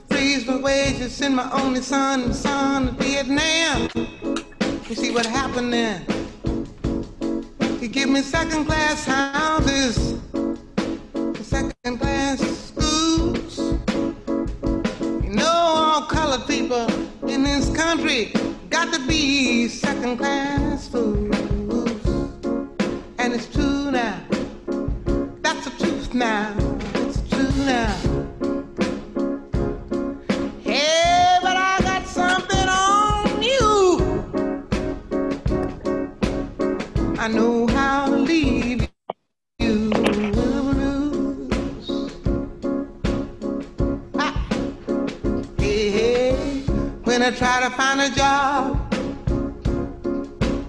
freeze my wages, send my only son to Vietnam. You see what happened there? He give me second-class houses, second-class schools. You know, all colored people in this country got to be second-class fools. And it's true now. That's the truth now. It's the truth now. Hey, but I got something on you. I know how to leave you. Hey, hey, when I try to find a job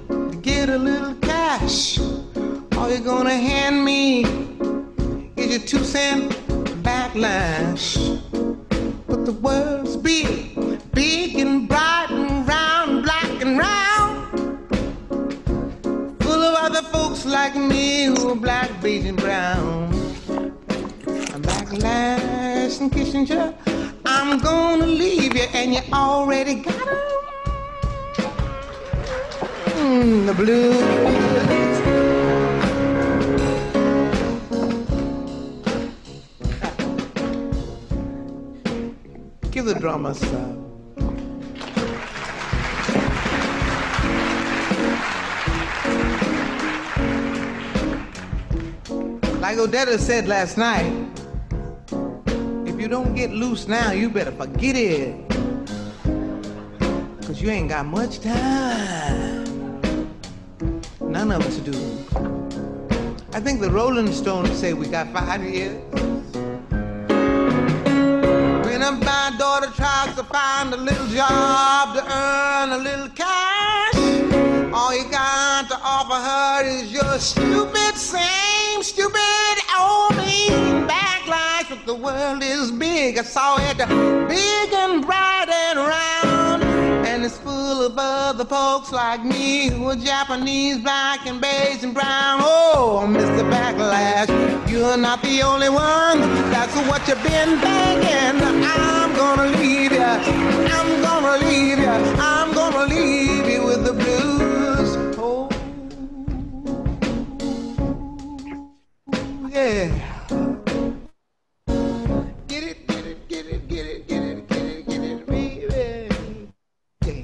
to get a little cash, all you're gonna hand me is your 2-cent backlash. But the world's big, big and bright and round, black and round, full of other folks like me who are black, beige and brown. I'm backlash and Kissinger, I'm gonna leave you and you already got 'em. The blues. Give the drummer some. Like Odetta said last night, if you don't get loose now, you better forget it. 'Cause you ain't got much time. None of us do. I think the Rolling Stones say we got 5 years. My daughter tries to find a little job to earn a little cash. All you got to offer her is your stupid, same stupid old mean backlash. But the world is big, I saw it, big and bright and round, and it's full of other folks like me who are Japanese, black and beige and brown. Oh, Mr. Backlash, you're not the only one. That's what you've been thinking. I'm gonna leave you. I'm gonna leave you. I'm gonna leave you with the blues. Oh, yeah. Get it, get it, get it, get it, get it, get it, get it, baby. Yeah.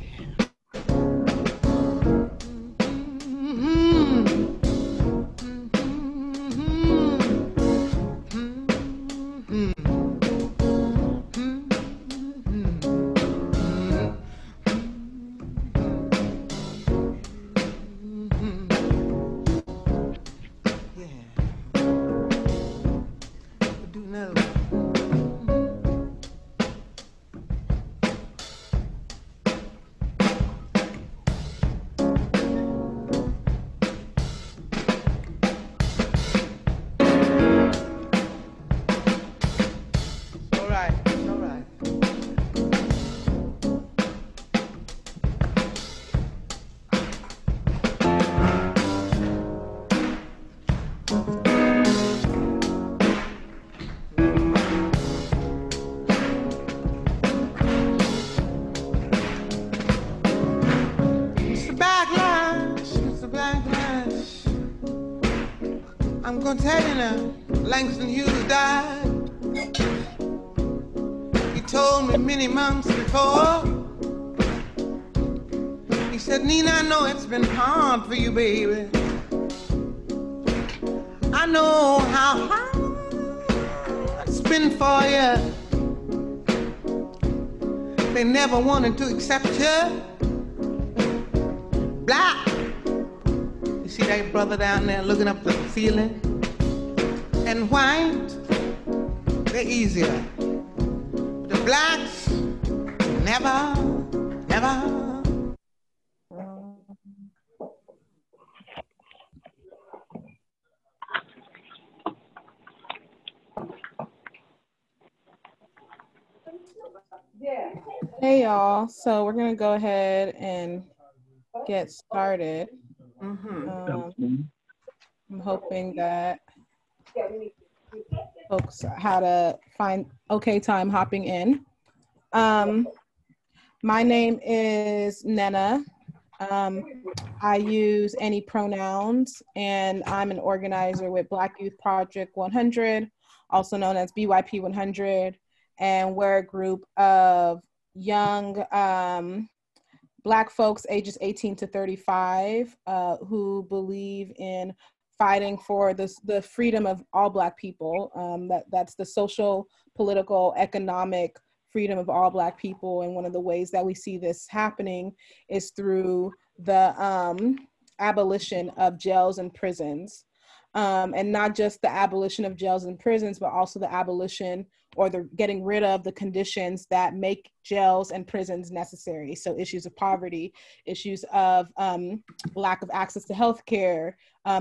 I'm gonna tell you now, Langston Hughes died. He told me many months before. He said, Nina, I know it's been hard for you, baby. I know how hard it's been for you. They never wanted to accept you. Black. You see that brother down there looking up to the ceiling? And white, they're easier. The blacks, never, never. Hey y'all, so we're gonna go ahead and get started. I'm hoping that folks had to find okay time hopping in. My name is Nena. I use any pronouns, and I'm an organizer with Black Youth Project 100, also known as BYP 100, and we're a group of young Black folks ages 18 to 35 who believe in fighting for the freedom of all Black people. That's the social, political, economic freedom of all Black people. And one of the ways that we see this happening is through the abolition of jails and prisons. And not just the abolition of jails and prisons, but also the abolition or the getting rid of the conditions that make jails and prisons necessary. So issues of poverty, issues of lack of access to healthcare,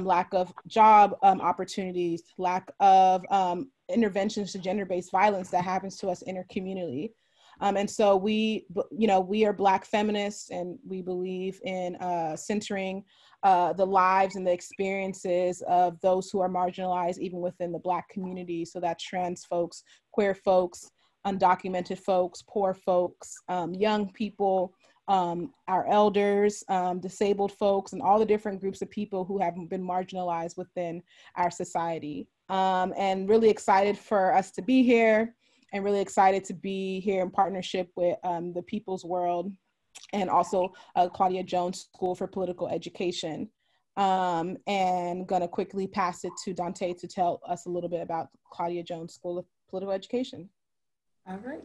lack of job opportunities, lack of interventions to gender-based violence that happens to us in our community. And so we are Black feminists, and we believe in centering the lives and the experiences of those who are marginalized even within the Black community. So that's trans folks, queer folks, undocumented folks, poor folks, young people, our elders, disabled folks, and all the different groups of people who have been marginalized within our society. And really excited for us to be here, and really excited to be here in partnership with the People's World and also Claudia Jones School for Political Education. And gonna quickly pass it to Dante to tell us a little bit about Claudia Jones School of Political Education. All right.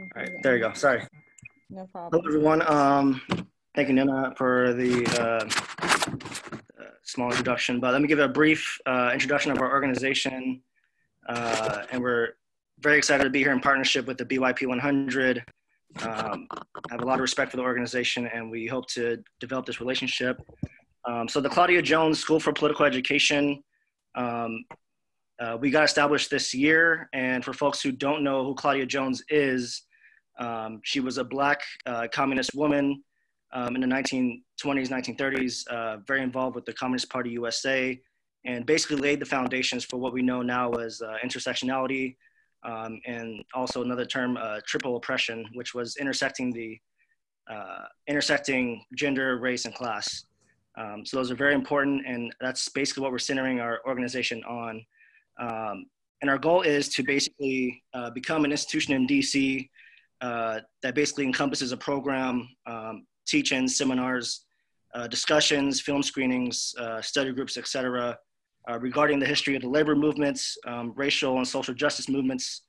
All right, there you go. Sorry. No problem. Hello, everyone. Thank you, Nina, for the small introduction. But let me give a brief introduction of our organization. And we're very excited to be here in partnership with the BYP 100. I have a lot of respect for the organization, and we hope to develop this relationship. So the Claudia Jones School for Political Education, we got established this year. And for folks who don't know who Claudia Jones is, she was a Black communist woman in the 1920s, 1930s, very involved with the Communist Party USA, and basically laid the foundations for what we know now as intersectionality, and also another term, triple oppression, which was intersecting gender, race, and class. So those are very important, and that's basically what we're centering our organization on. And our goal is to basically become an institution in DC that basically encompasses a program, teach-ins, seminars, discussions, film screenings, study groups, etc., regarding the history of the labor movements, racial and social justice movements,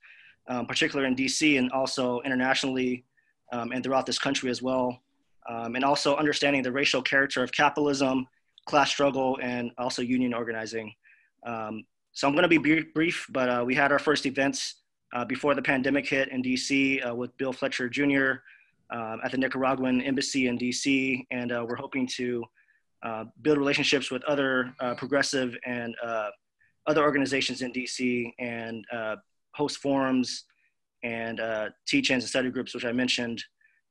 particularly in DC and also internationally and throughout this country as well. And also understanding the racial character of capitalism, class struggle, and also union organizing. So I'm going to be brief, but we had our first events before the pandemic hit in DC with Bill Fletcher Jr. At the Nicaraguan Embassy in DC, and we're hoping to build relationships with other progressive and other organizations in DC, and host forums and teach-ins and study groups, which I mentioned.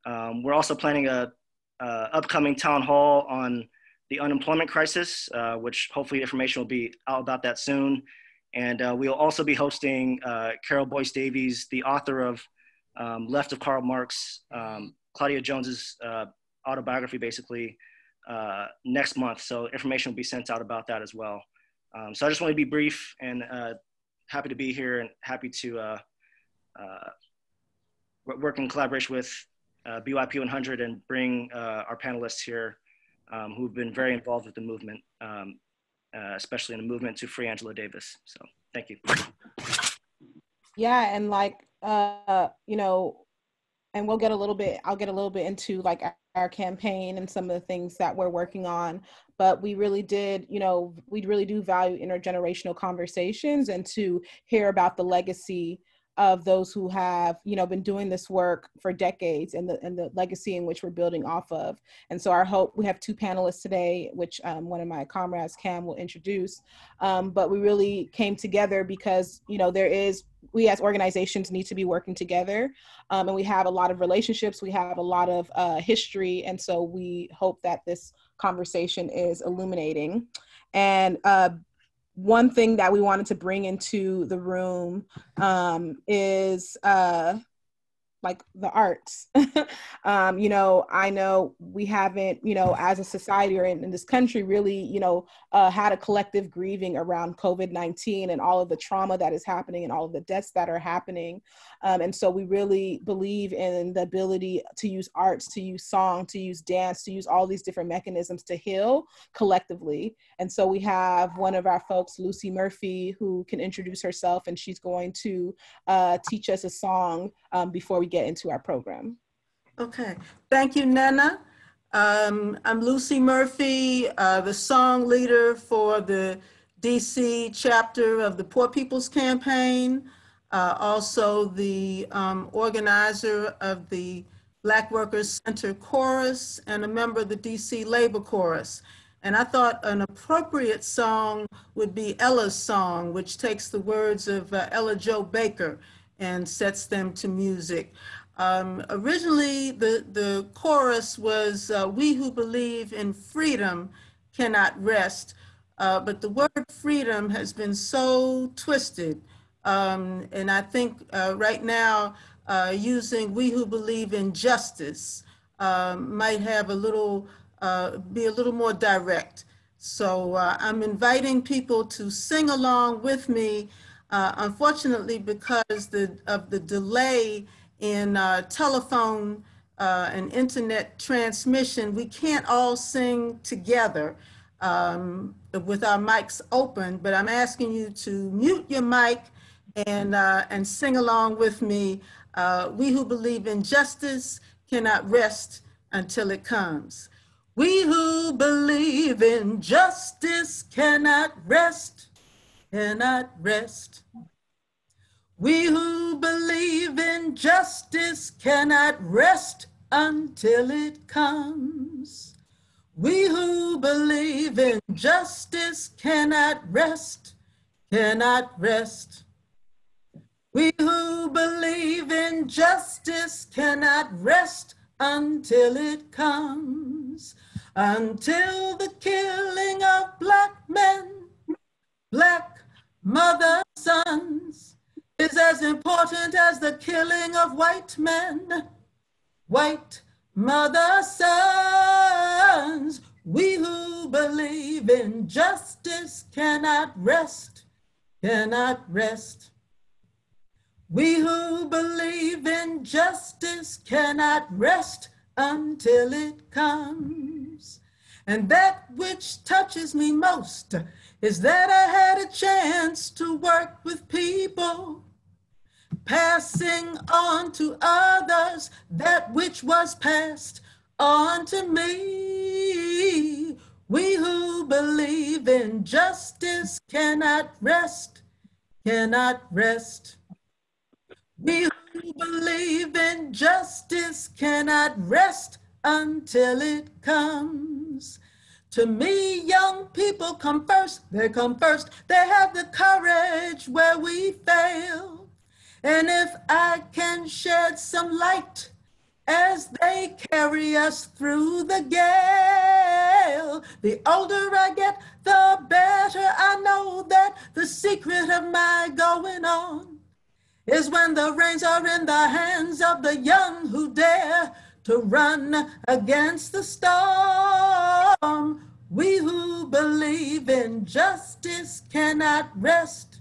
We're also planning a upcoming town hall on the unemployment crisis, which hopefully information will be out about that soon. And we'll also be hosting Carol Boyce Davies, the author of Left of Karl Marx, Claudia Jones's autobiography, basically, next month. So information will be sent out about that as well. So I just want to be brief, and happy to be here, and happy to work in collaboration with BYP 100 and bring our panelists here who've been very involved with the movement, especially in the movement to free Angela Davis. So thank you. Yeah, and like, you know, and I'll get a little bit into like our campaign and some of the things that we're working on, but we really did, you know, we really do value intergenerational conversations and to hear about the legacy of those who have, you know, been doing this work for decades, and the legacy in which we're building off of. And so our hope, we have two panelists today, which one of my comrades, Cam, will introduce. But we really came together because, you know, we as organizations need to be working together. And we have a lot of relationships, we have a lot of history. And so we hope that this conversation is illuminating. And one thing that we wanted to bring into the room is like the arts. You know, I know we haven't, you know, as a society or in this country really, you know, had a collective grieving around COVID-19 and all of the trauma that is happening and all of the deaths that are happening. And so we really believe in the ability to use arts, to use song, to use dance, to use all these different mechanisms to heal collectively. And so we have one of our folks, Luci Murphy, who can introduce herself, and she's going to teach us a song before we get into our program. Okay, thank you, Nana. I'm Luci Murphy, the song leader for the DC chapter of the Poor People's Campaign, also the organizer of the Black Workers Center Chorus, and a member of the DC Labor Chorus. And I thought an appropriate song would be Ella's song, which takes the words of Ella Jo Baker and sets them to music. Originally, the chorus was, "We who believe in freedom cannot rest," but the word freedom has been so twisted. And I think right now, using "we who believe in justice" might have a little, be a little more direct. So I'm inviting people to sing along with me. Unfortunately, because of the delay in telephone and internet transmission, we can't all sing together with our mics open, but I'm asking you to mute your mic and sing along with me. "We who believe in justice cannot rest until it comes." We who believe in justice cannot rest, cannot rest. We who believe in justice cannot rest until it comes. We who believe in justice cannot rest, cannot rest. We who believe in justice cannot rest until it comes. Until the killing of Black men, Black mother sons, is as important as the killing of white men, white mother sons. We who believe in justice cannot rest, cannot rest. We who believe in justice cannot rest until it comes. And that which touches me most is that I had a chance to work with people, passing on to others that which was passed on to me. We who believe in justice cannot rest, cannot rest. We who believe in justice cannot rest until it comes. To me, young people come first, they come first. They have the courage where we fail. And if I can shed some light as they carry us through the gale, the older I get, the better I know that the secret of my going on is when the reins are in the hands of the young who dare to run against the storm. We who believe in justice cannot rest,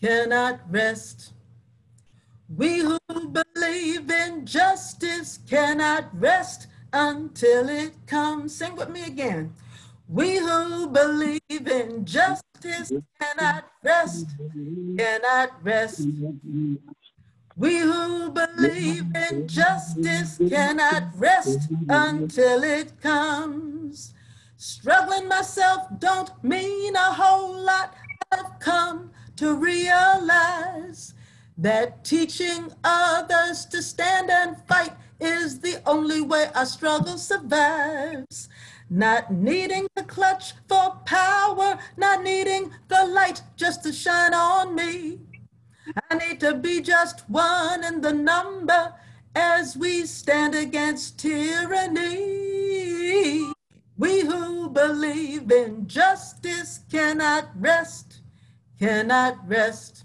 cannot rest. We who believe in justice cannot rest until it comes. Sing with me again. We who believe in justice cannot rest, cannot rest. We who believe in justice cannot rest until it comes. Struggling myself don't mean a whole lot. I've come to realize that teaching others to stand and fight is the only way our struggle survives. Not needing the clutch for power, not needing the light just to shine on me. I need to be just one in the number as we stand against tyranny. We who believe in justice cannot rest, cannot rest.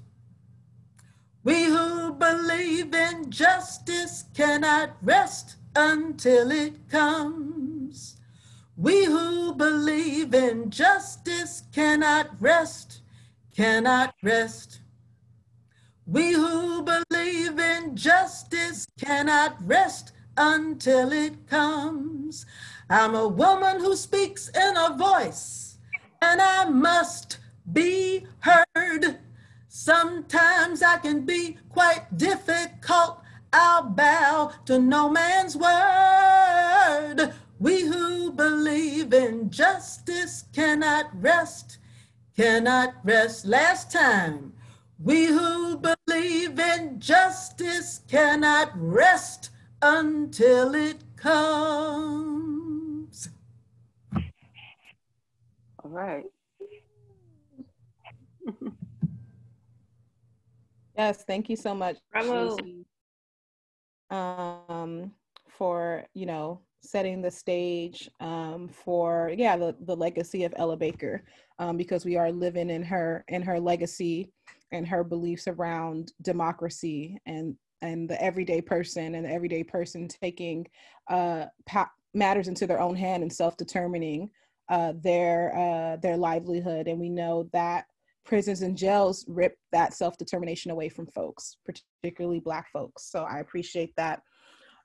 We who believe in justice cannot rest until it comes. We who believe in justice cannot rest, cannot rest. We who believe in justice cannot rest until it comes. I'm a woman who speaks in a voice, and I must be heard. Sometimes I can be quite difficult. I'll bow to no man's word. We who believe in justice cannot rest, cannot rest. Last time. We who believe in justice cannot rest until it comes. All right. Yes, thank you so much, Bravo. Lucy, for, you know, setting the stage for, yeah, the legacy of Ella Baker, because we are living in her legacy and her beliefs around democracy and the everyday person, and the everyday person taking matters into their own hand and self-determining their livelihood. And we know that prisons and jails rip that self-determination away from folks, particularly Black folks. So I appreciate that.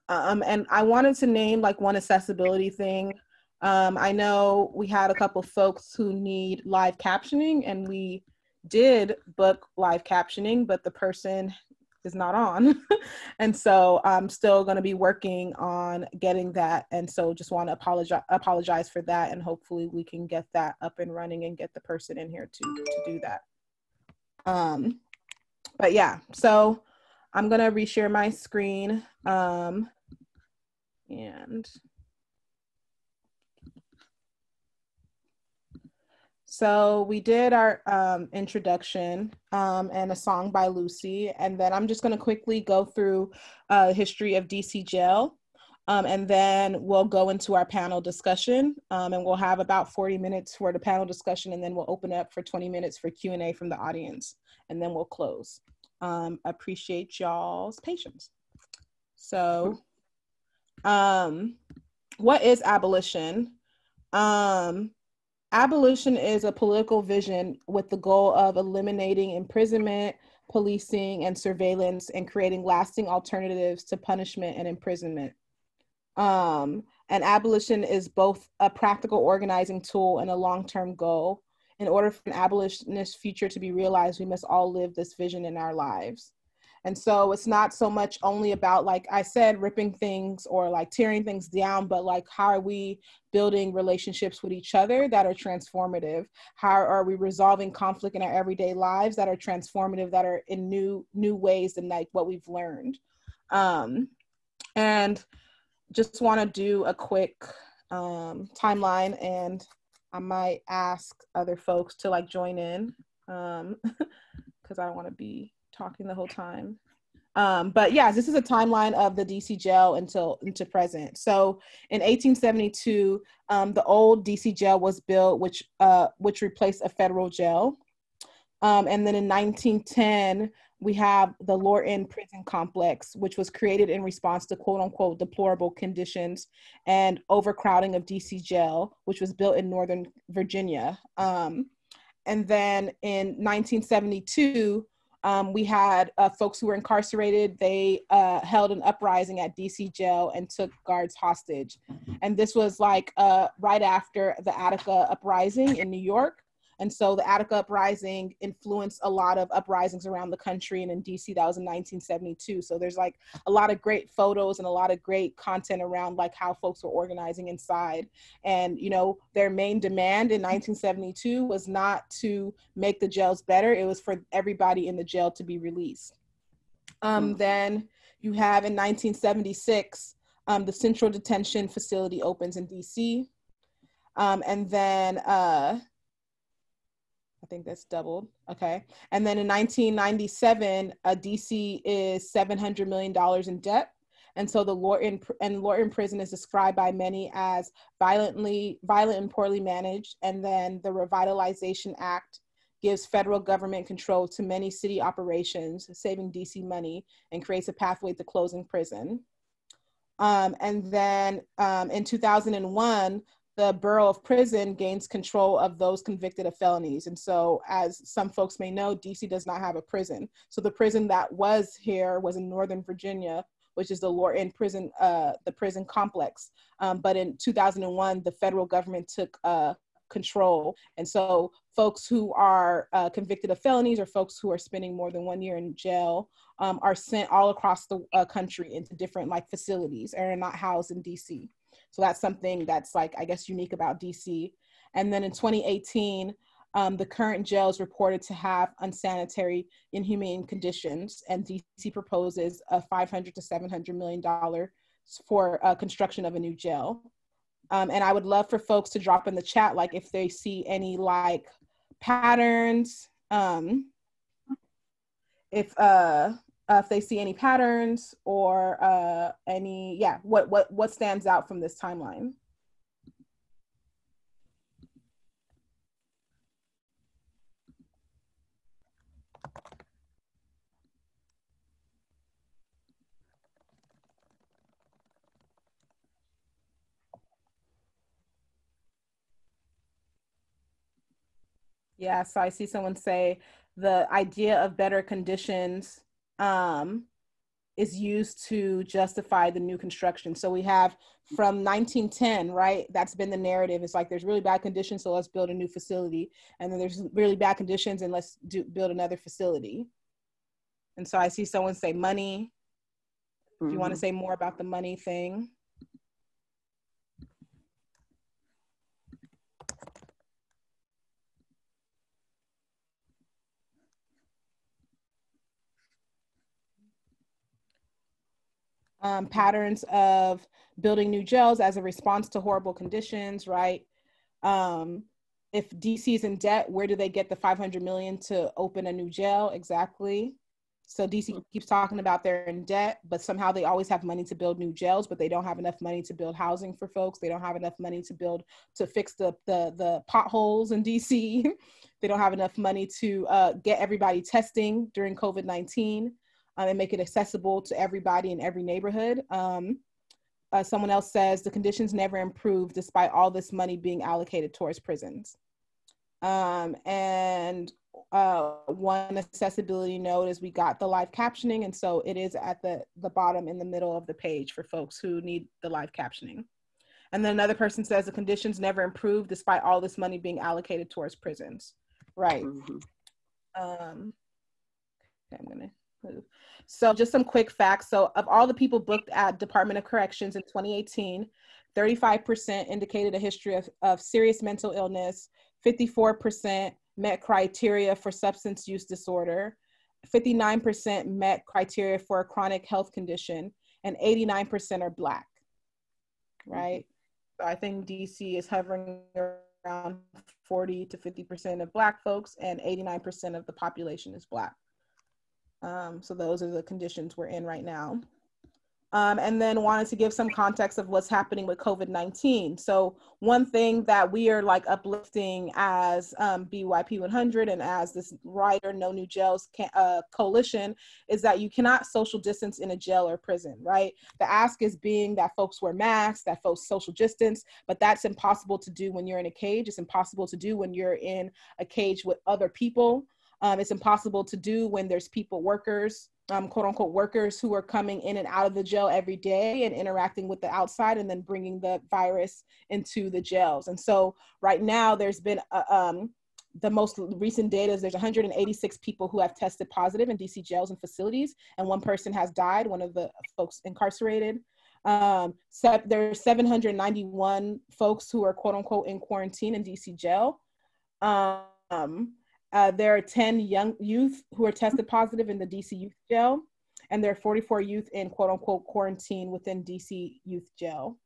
And I wanted to name like one accessibility thing. I know we had a couple folks who need live captioning, and we did book live captioning, but the person is not on. And so I'm still going to be working on getting that. And so just want to apologize for that. And hopefully we can get that up and running and get the person in here to do that. But yeah, so I'm going to reshare my screen. And so we did our introduction and a song by Luci, and then I'm just going to quickly go through history of DC jail, and then we'll go into our panel discussion, and we'll have about 40 minutes for the panel discussion, and then we'll open up for 20 minutes for Q&A from the audience, and then we'll close. Appreciate y'all's patience. So what is abolition? Abolition is a political vision with the goal of eliminating imprisonment, policing, and surveillance, and creating lasting alternatives to punishment and imprisonment. And abolition is both a practical organizing tool and a long-term goal. In order for an abolitionist future to be realized, we must all live this vision in our lives. And so it's not so much only about, like I said, ripping things or like tearing things down, but like how are we building relationships with each other that are transformative? How are we resolving conflict in our everyday lives that are transformative, that are in new ways than like what we've learned? And just want to do a quick timeline, and I might ask other folks to like join in because I don't want to be talking the whole time. But yeah, this is a timeline of the DC jail into present. So in 1872, the old DC jail was built, which replaced a federal jail. And then in 1910, we have the Lorton Prison Complex, which was created in response to quote unquote deplorable conditions and overcrowding of DC jail, which was built in Northern Virginia. And then in 1972, we had folks who were incarcerated. They held an uprising at DC jail and took guards hostage. And this was like right after the Attica uprising in New York. And so the Attica uprising influenced a lot of uprisings around the country, and in DC that was in 1972. So there's like a lot of great photos and a lot of great content around like how folks were organizing inside. And you know, their main demand in 1972 was not to make the jails better, it was for everybody in the jail to be released. Then you have in 1976, the Central Detention Facility opens in DC. And then I think that's doubled. Okay. And then in 1997, DC is $700 million in debt. And so the Lorton prison is described by many as violent and poorly managed. And then the Revitalization Act gives federal government control to many city operations, saving DC money, and creates a pathway to closing prison. And then in 2001, the Borough of Prison gains control of those convicted of felonies. And so, as some folks may know, DC does not have a prison. So the prison that was here was in Northern Virginia, which is the Lorton prison, the prison complex. But in 2001, the federal government took control. And so folks who are convicted of felonies or folks who are spending more than 1 year in jail are sent all across the country into different like facilities and are not housed in DC. So that's something that's like, I guess, unique about DC. And then in 2018, the current jail is reported to have unsanitary, inhumane conditions, and DC proposes a $500 to $700 million for construction of a new jail. And I would love for folks to drop in the chat, like if they see any like patterns, if they see any patterns or any, yeah, what stands out from this timeline? Yeah, so I see someone say the idea of better conditions is used to justify the new construction. So we have from 1910, right? That's been the narrative. It's like there's really bad conditions, so let's build a new facility. And then there's really bad conditions and let's build another facility. And so I see someone say money. If you want to say more about the money thing. Patterns of building new jails as a response to horrible conditions, right? If DC is in debt, where do they get the 500 million to open a new jail? Exactly. So DC keeps talking about they're in debt, but somehow they always have money to build new jails, but they don't have enough money to build housing for folks. They don't have enough money to fix the potholes in DC. They don't have enough money to get everybody testing during COVID-19. And make it accessible to everybody in every neighborhood. Someone else says the conditions never improve despite all this money being allocated towards prisons. And one accessibility note is we got the live captioning, and so it is at the bottom in the middle of the page for folks who need the live captioning. And then another person says the conditions never improve despite all this money being allocated towards prisons. Right. Okay, I'm gonna move. So just some quick facts. So of all the people booked at Department of Corrections in 2018, 35% indicated a history of serious mental illness, 54% met criteria for substance use disorder, 59% met criteria for a chronic health condition, and 89% are Black, right? So I think DC is hovering around 40 to 50% of Black folks, and 89% of the population is Black. So those are the conditions we're in right now. And then wanted to give some context of what's happening with COVID-19. So one thing that we are like uplifting as BYP 100 and as this Writer No New Jails coalition is that you cannot social distance in a jail or prison, right? The ask is being that folks wear masks, that folks social distance, but that's impossible to do when you're in a cage. It's impossible to do when you're in a cage with other people. It's impossible to do when there's workers, quote unquote workers who are coming in and out of the jail every day and interacting with the outside and then bringing the virus into the jails. And so right now there's been, the most recent data is there's 186 people who have tested positive in DC jails and facilities, and one person has died, one of the folks incarcerated. There's 791 folks who are quote unquote in quarantine in DC jail. There are 10 young youth who are tested positive in the DC youth jail. and there are 44 youth in quote unquote quarantine within DC youth jail.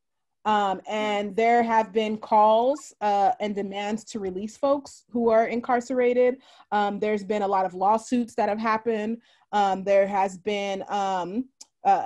And there have been calls and demands to release folks who are incarcerated. There's been a lot of lawsuits that have happened. There has been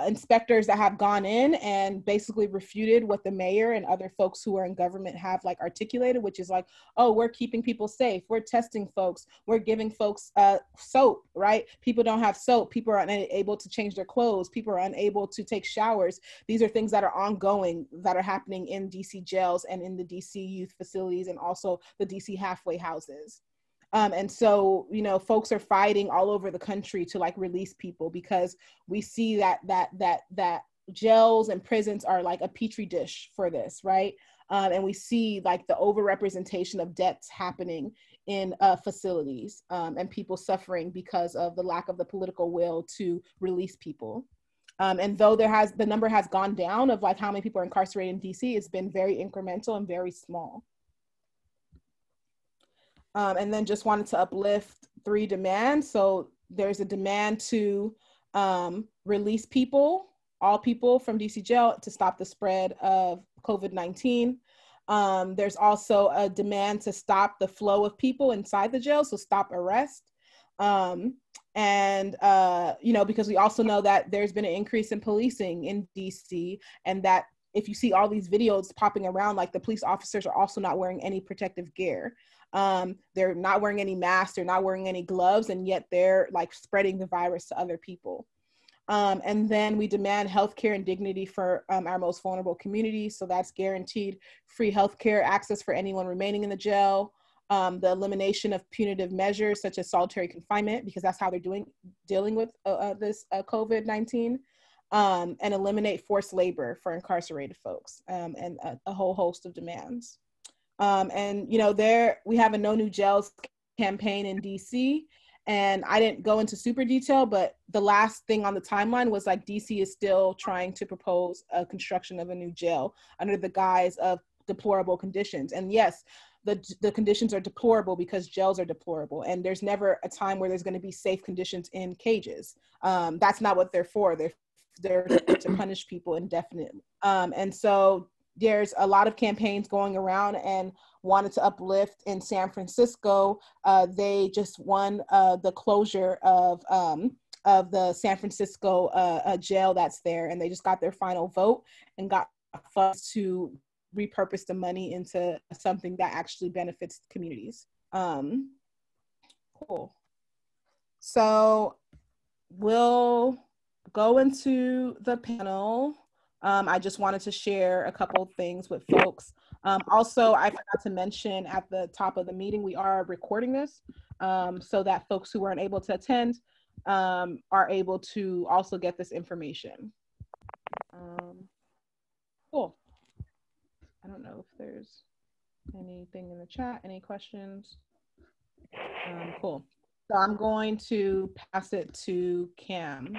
inspectors that have gone in and basically refuted what the mayor and other folks who are in government have like articulated, which is like, oh, we're keeping people safe, we're testing folks, we're giving folks soap, right? People don't have soap, people are unable to change their clothes, people are unable to take showers. These are things that are ongoing, that are happening in DC jails and in the DC youth facilities and also the DC halfway houses. And so, you know, folks are fighting all over the country to like release people, because we see that jails and prisons are like a petri dish for this, right? And we see like the overrepresentation of deaths happening in facilities and people suffering because of the lack of the political will to release people. And though the number has gone down of like how many people are incarcerated in DC, it's been very incremental and very small. And then just wanted to uplift 3 demands. So there's a demand to release people, all people from DC jail, to stop the spread of COVID-19. There's also a demand to stop the flow of people inside the jail, so stop arrest. You know, because we also know that there's been an increase in policing in DC, and that if you see all these videos popping around, like the police officers are also not wearing any protective gear. They're not wearing any masks, they're not wearing any gloves, and yet they're like spreading the virus to other people. And then we demand healthcare and dignity for our most vulnerable communities. So that's guaranteed free healthcare access for anyone remaining in the jail, the elimination of punitive measures such as solitary confinement, because that's how they're dealing with this COVID-19, and eliminate forced labor for incarcerated folks, and a whole host of demands. And, you know, we have a No New Jails campaign in DC, and I didn't go into super detail, but the last thing on the timeline was like DC is still trying to propose a construction of a new jail under the guise of deplorable conditions. And yes, the conditions are deplorable because jails are deplorable, and there's never a time where there's going to be safe conditions in cages. That's not what they're for. They're to punish people indefinitely. And so there's a lot of campaigns going around, and wanted to uplift in San Francisco. They just won the closure of the San Francisco jail that's there, and they just got their final vote and got funds to repurpose the money into something that actually benefits communities. Cool. So we'll go into the panel. I just wanted to share a couple of things with folks. Also, I forgot to mention at the top of the meeting, we are recording this so that folks who weren't able to attend are able to also get this information. Cool. I don't know if there's anything in the chat, any questions? Cool. So I'm going to pass it to Cam.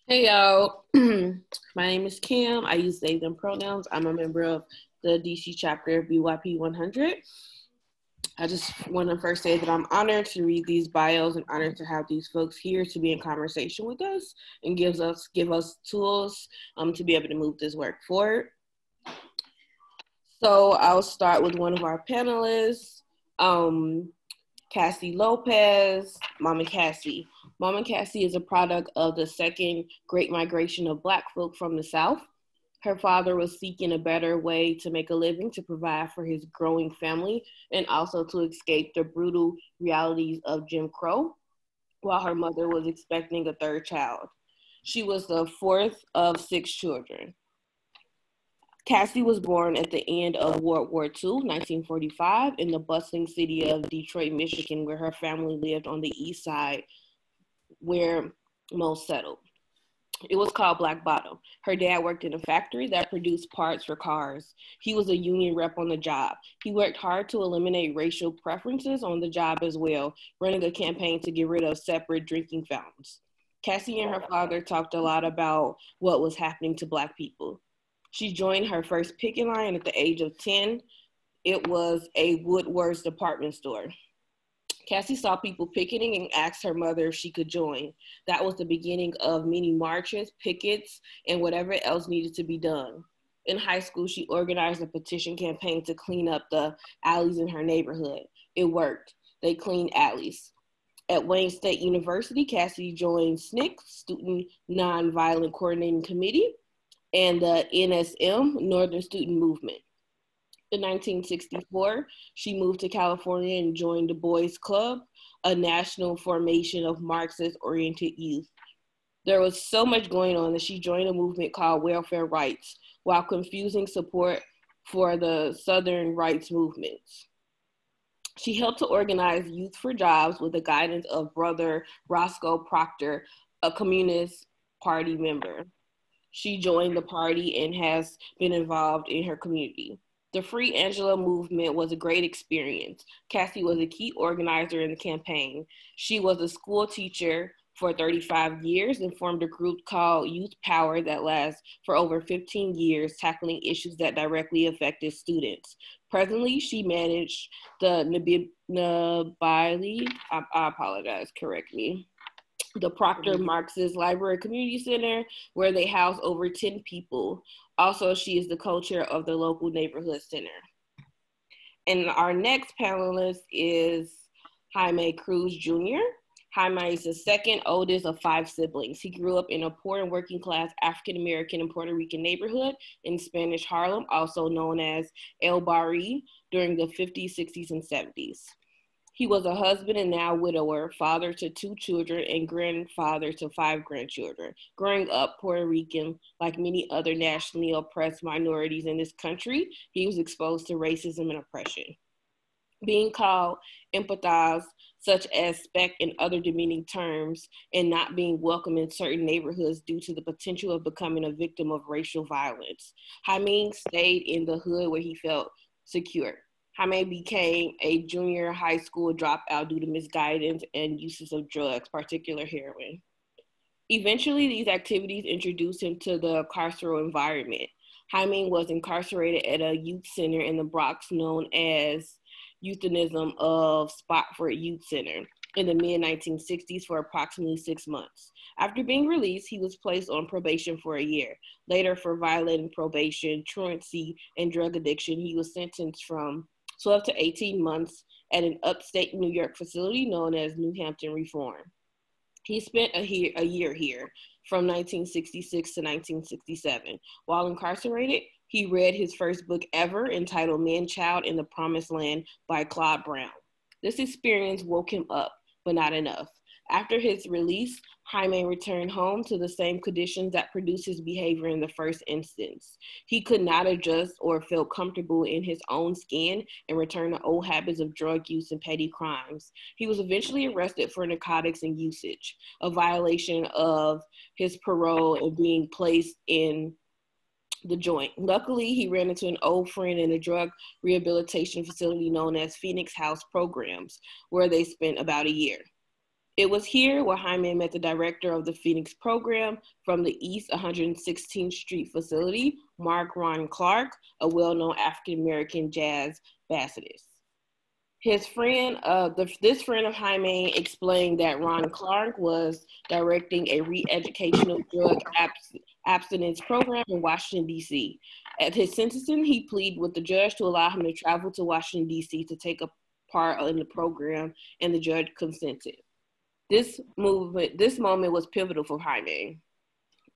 Hey y'all, my name is Kim. I use they, them pronouns. I'm a member of the DC chapter of BYP 100. I just want to first say that I'm honored to read these bios and honored to have these folks here to be in conversation with us and give us tools to be able to move this work forward. So I'll start with one of our panelists, Cassie Lopez, Mama Cassie. Mama Cassie is a product of the second Great Migration of Black folk from the South. Her father was seeking a better way to make a living to provide for his growing family and also to escape the brutal realities of Jim Crow, while her mother was expecting a 3rd child. She was the 4th of 6 children. Cassie was born at the end of World War II, 1945, in the bustling city of Detroit, Michigan, where her family lived on the east side, where most settled. It was called Black Bottom. Her dad worked in a factory that produced parts for cars. He was a union rep on the job. He worked hard to eliminate racial preferences on the job as well, running a campaign to get rid of separate drinking fountains. Cassie and her father talked a lot about what was happening to Black people. She joined her first picket line at the age of 10. It was a Woodworth's department store. Cassie saw people picketing and asked her mother if she could join. That was the beginning of many marches, pickets, and whatever else needed to be done. In high school, she organized a petition campaign to clean up the alleys in her neighborhood. It worked. They cleaned alleys. At Wayne State University, Cassie joined SNCC, Student Nonviolent Coordinating Committee, and the NSM, Northern Student Movement. In 1964, she moved to California and joined the Boys Club, a national formation of Marxist-oriented youth. There was so much going on that she joined a movement called Welfare Rights, while confusing support for the Southern rights movements. She helped to organize Youth for Jobs with the guidance of Brother Roscoe Proctor, a Communist Party member. She joined the party and has been involved in her community. The Free Angela movement was a great experience. Cassie was a key organizer in the campaign. She was a school teacher for 35 years and formed a group called Youth Power that lasts for over 15 years, tackling issues that directly affected students. Presently, she managed the the Proctor Marxist Library Community Center, where they house over 10 people. Also, she is the co-chair of the local neighborhood center. And our next panelist is Jaime Cruz Jr. Jaime is the second oldest of 5 siblings. He grew up in a poor and working class African-American and Puerto Rican neighborhood in Spanish Harlem, also known as El Barrio, during the 50s, 60s, and 70s. He was a husband and now widower, father to 2 children, and grandfather to 5 grandchildren. Growing up Puerto Rican, like many other nationally oppressed minorities in this country, he was exposed to racism and oppression. Being called empathize, such as speck and other demeaning terms, and not being welcome in certain neighborhoods due to the potential of becoming a victim of racial violence. Jaime stayed in the hood where he felt secure. Jaime became a junior high school dropout due to misguidance and uses of drugs, particularly heroin. Eventually, these activities introduced him to the carceral environment. Jaime was incarcerated at a youth center in the Bronx known as Euthanism of Spofford Youth Center in the mid-1960s for approximately 6 months. After being released, he was placed on probation for a year. Later, for violating probation, truancy, and drug addiction, he was sentenced from 12 to 18 months at an upstate New York facility known as New Hampton Reform. He spent a year here from 1966 to 1967. While incarcerated, he read his first book ever entitled Man-Child in the Promised Land by Claude Brown. This experience woke him up, but not enough. After his release, Jaime returned home to the same conditions that produced his behavior in the first instance. He could not adjust or feel comfortable in his own skin and returned to old habits of drug use and petty crimes. He was eventually arrested for narcotics and usage, a violation of his parole and being placed in the joint. Luckily, he ran into an old friend in a drug rehabilitation facility known as Phoenix House Programs, where they spent about a year. It was here where Jaime met the director of the Phoenix program from the East 116th Street facility, Mark Ron Clark, a well-known African-American jazz bassist. This friend of Jaime explained that Ron Clark was directing a re-educational drug abstinence program in Washington, D.C. At his sentencing, he pleaded with the judge to allow him to travel to Washington, D.C. to take a part in the program, and the judge consented. This moment was pivotal for Jaime.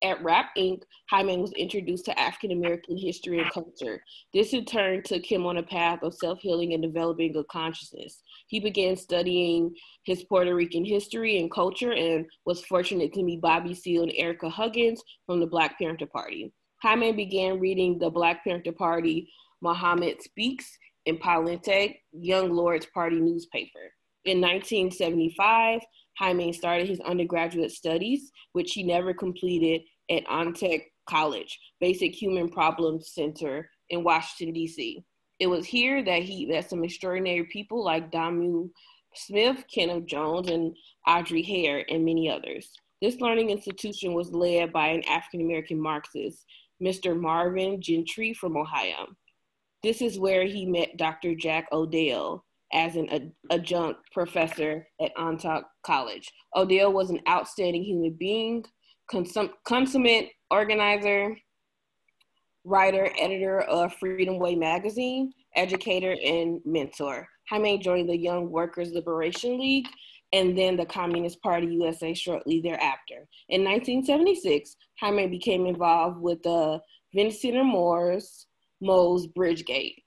At Rap Inc., Jaime was introduced to African-American history and culture. This in turn took him on a path of self-healing and developing a consciousness. He began studying his Puerto Rican history and culture and was fortunate to meet Bobby Seale and Erica Huggins from the Black Panther Party. Jaime began reading the Black Panther Party Muhammad Speaks in Palente, Young Lord's Party newspaper. In 1975, Jaime started his undergraduate studies, which he never completed, at Antec College, Basic Human Problems Center in Washington, D.C. It was here that some extraordinary people like Damu Smith, Kenneth Jones, and Audrey Hare, and many others. This learning institution was led by an African-American Marxist, Mr. Marvin Gentry from Ohio. This is where he met Dr. Jack Odell, as an adjunct professor at Antioch College. Odell was an outstanding human being, consummate organizer, writer, editor of Freedom Way magazine, educator, and mentor. Jaime joined the Young Workers' Liberation League and then the Communist Party USA shortly thereafter. In 1976, Jaime became involved with the Vincent Mo's Bridgegate,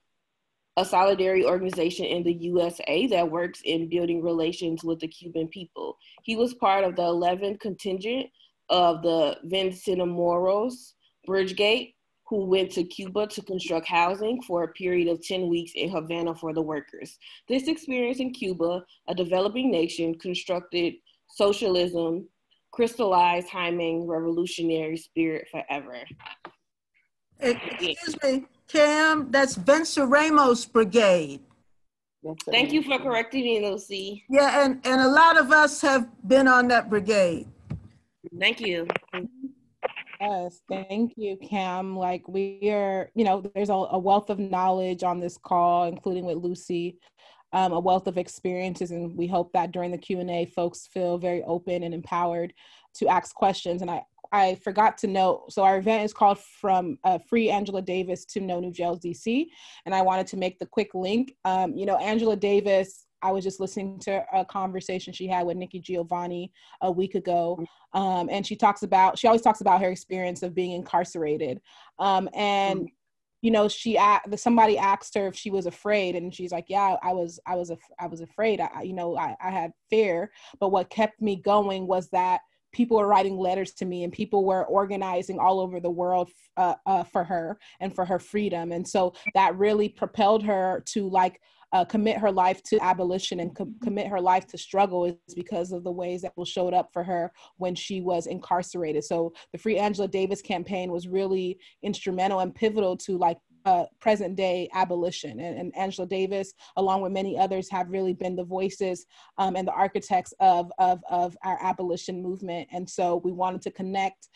a solidarity organization in the USA that works in building relations with the Cuban people. He was part of the 11th contingent of the Vincent Bridgegate, who went to Cuba to construct housing for a period of 10 weeks in Havana for the workers. This experience in Cuba, a developing nation, constructed socialism, crystallized Jaime's revolutionary spirit forever. Excuse me, Cam, that's Venceremos Brigade. Thank you for correcting me, Luci. Yeah, and a lot of us have been on that brigade. Thank you. Yes, thank you, Cam. Like we are, you know, there's a wealth of knowledge on this call, including with Luci, a wealth of experiences, and we hope that during the Q&A, folks feel very open and empowered to ask questions. And I forgot to note, so our event is called From Free Angela Davis to No New Jails DC, and I wanted to make the quick link. You know, Angela Davis, I was just listening to a conversation she had with Nikki Giovanni a week ago. And she always talks about her experience of being incarcerated. And, you know, somebody asked her if she was afraid, and she's like, yeah, I was afraid. I had fear, but what kept me going was that people were writing letters to me and people were organizing all over the world for her and for her freedom. And so that really propelled her to commit her life to abolition and commit her life to struggle, is because of the ways that showed up for her when she was incarcerated. So the Free Angela Davis campaign was really instrumental and pivotal to present day abolition. And Angela Davis, along with many others, have really been the voices and the architects of our abolition movement. And so we wanted to connect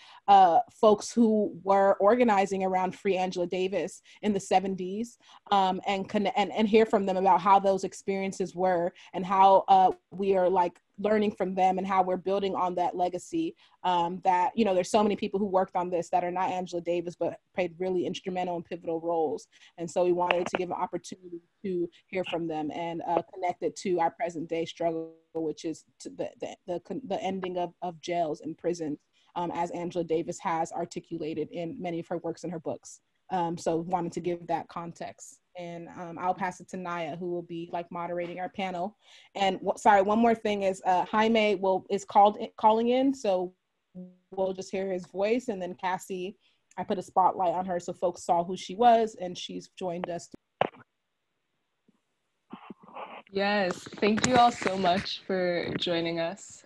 folks who were organizing around Free Angela Davis in the 70s and hear from them about how those experiences were and how we are learning from them and how we're building on that legacy. That, you know, there's so many people who worked on this that are not Angela Davis, but played really instrumental and pivotal roles. And so we wanted to give an opportunity to hear from them and connect it to our present day struggle, which is to the ending of jails and prisons, as Angela Davis has articulated in many of her works and her books. So wanted to give that context. And I'll pass it to Naya, who will be moderating our panel. And one more thing is Jaime is calling in, so we'll just hear his voice. And then Cassie, I put a spotlight on her so folks saw who she was, and she's joined us. Yes, thank you all so much for joining us.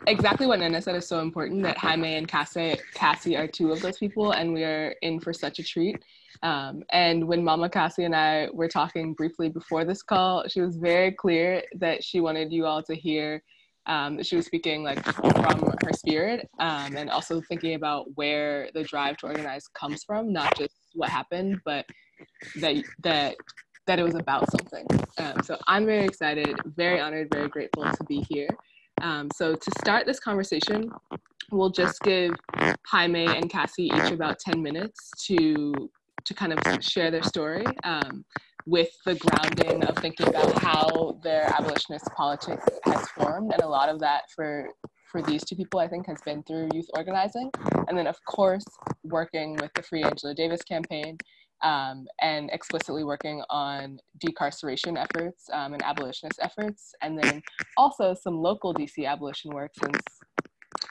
Exactly what Nana said is so important, that Jaime and Cassie are two of those people, and we are in for such a treat. And when Mama Cassie and I were talking briefly before this call, she was very clear that she wanted you all to hear that she was speaking from her spirit, and also thinking about where the drive to organize comes from, not just what happened, but that it was about something. So I'm very excited, very honored, very grateful to be here. So to start this conversation, we'll just give Jaime and Cassie each about 10 minutes to kind of share their story, with the grounding of thinking about how their abolitionist politics has formed. And a lot of that for these two people, I think, has been through youth organizing. And then, of course, working with the Free Angela Davis campaign, and explicitly working on decarceration efforts and abolitionist efforts, and then also some local DC abolition work, since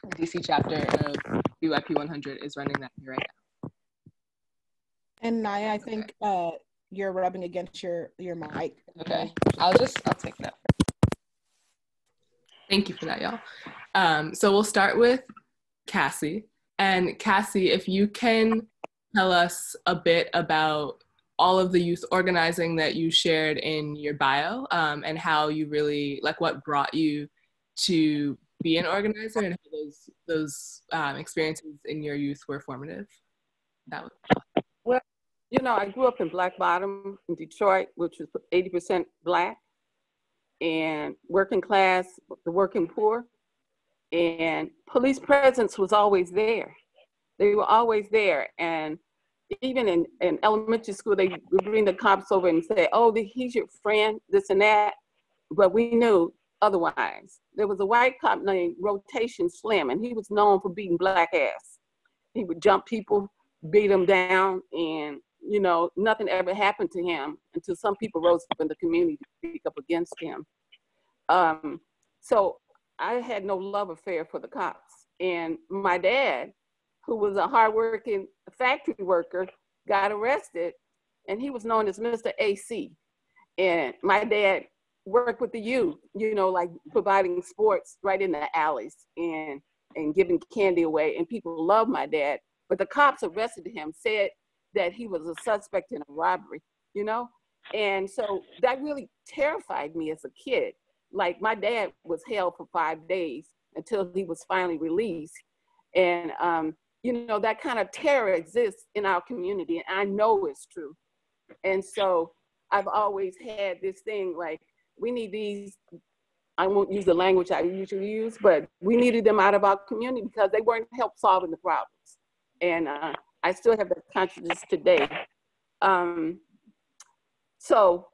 the DC chapter of BYP 100 is running that here right now. And Naya, I think you're rubbing against your mic. Okay, I'll take that. Thank you for that, y'all. So we'll start with Cassie. And Cassie, if you can tell us a bit about all of the youth organizing that you shared in your bio, and how you really, what brought you to be an organizer, and how those experiences in your youth were formative. Well, You know, I grew up in Black Bottom in Detroit, which was 80% Black, and working class, the working poor, and police presence was always there. They were always there. And even in elementary school, they would bring the cops over and say, oh, he's your friend, this and that. But we knew otherwise. There was a white cop named Rotation Slim, and he was known for beating black ass. He would jump people, beat them down, and you know, nothing ever happened to him until some people rose up in the community to speak up against him. So I had no love affair for the cops. And my dad, who was a hardworking factory worker, got arrested, and he was known as Mr. AC. And my dad worked with the youth, you know, like providing sports right in the alleys and giving candy away. And people loved my dad. But the cops arrested him, said that he was a suspect in a robbery, you know? And so that really terrified me as a kid. Like my dad was held for 5 days until he was finally released. And, you know, that kind of terror exists in our community, and I know it's true. And so I've always had this thing like, we need these, I won't use the language I usually use, but we needed them out of our community because they weren't help solving the problems. And I still have that consciousness today. So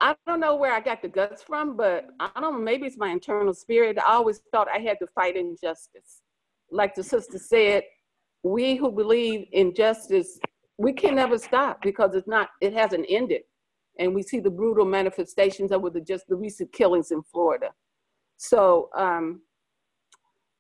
I don't know where I got the guts from, but I don't know, maybe it's my internal spirit. I always felt I had to fight injustice. Like the sister said, we who believe in justice, we can never stop because it hasn't ended. And we see the brutal manifestations of the recent killings in Florida. So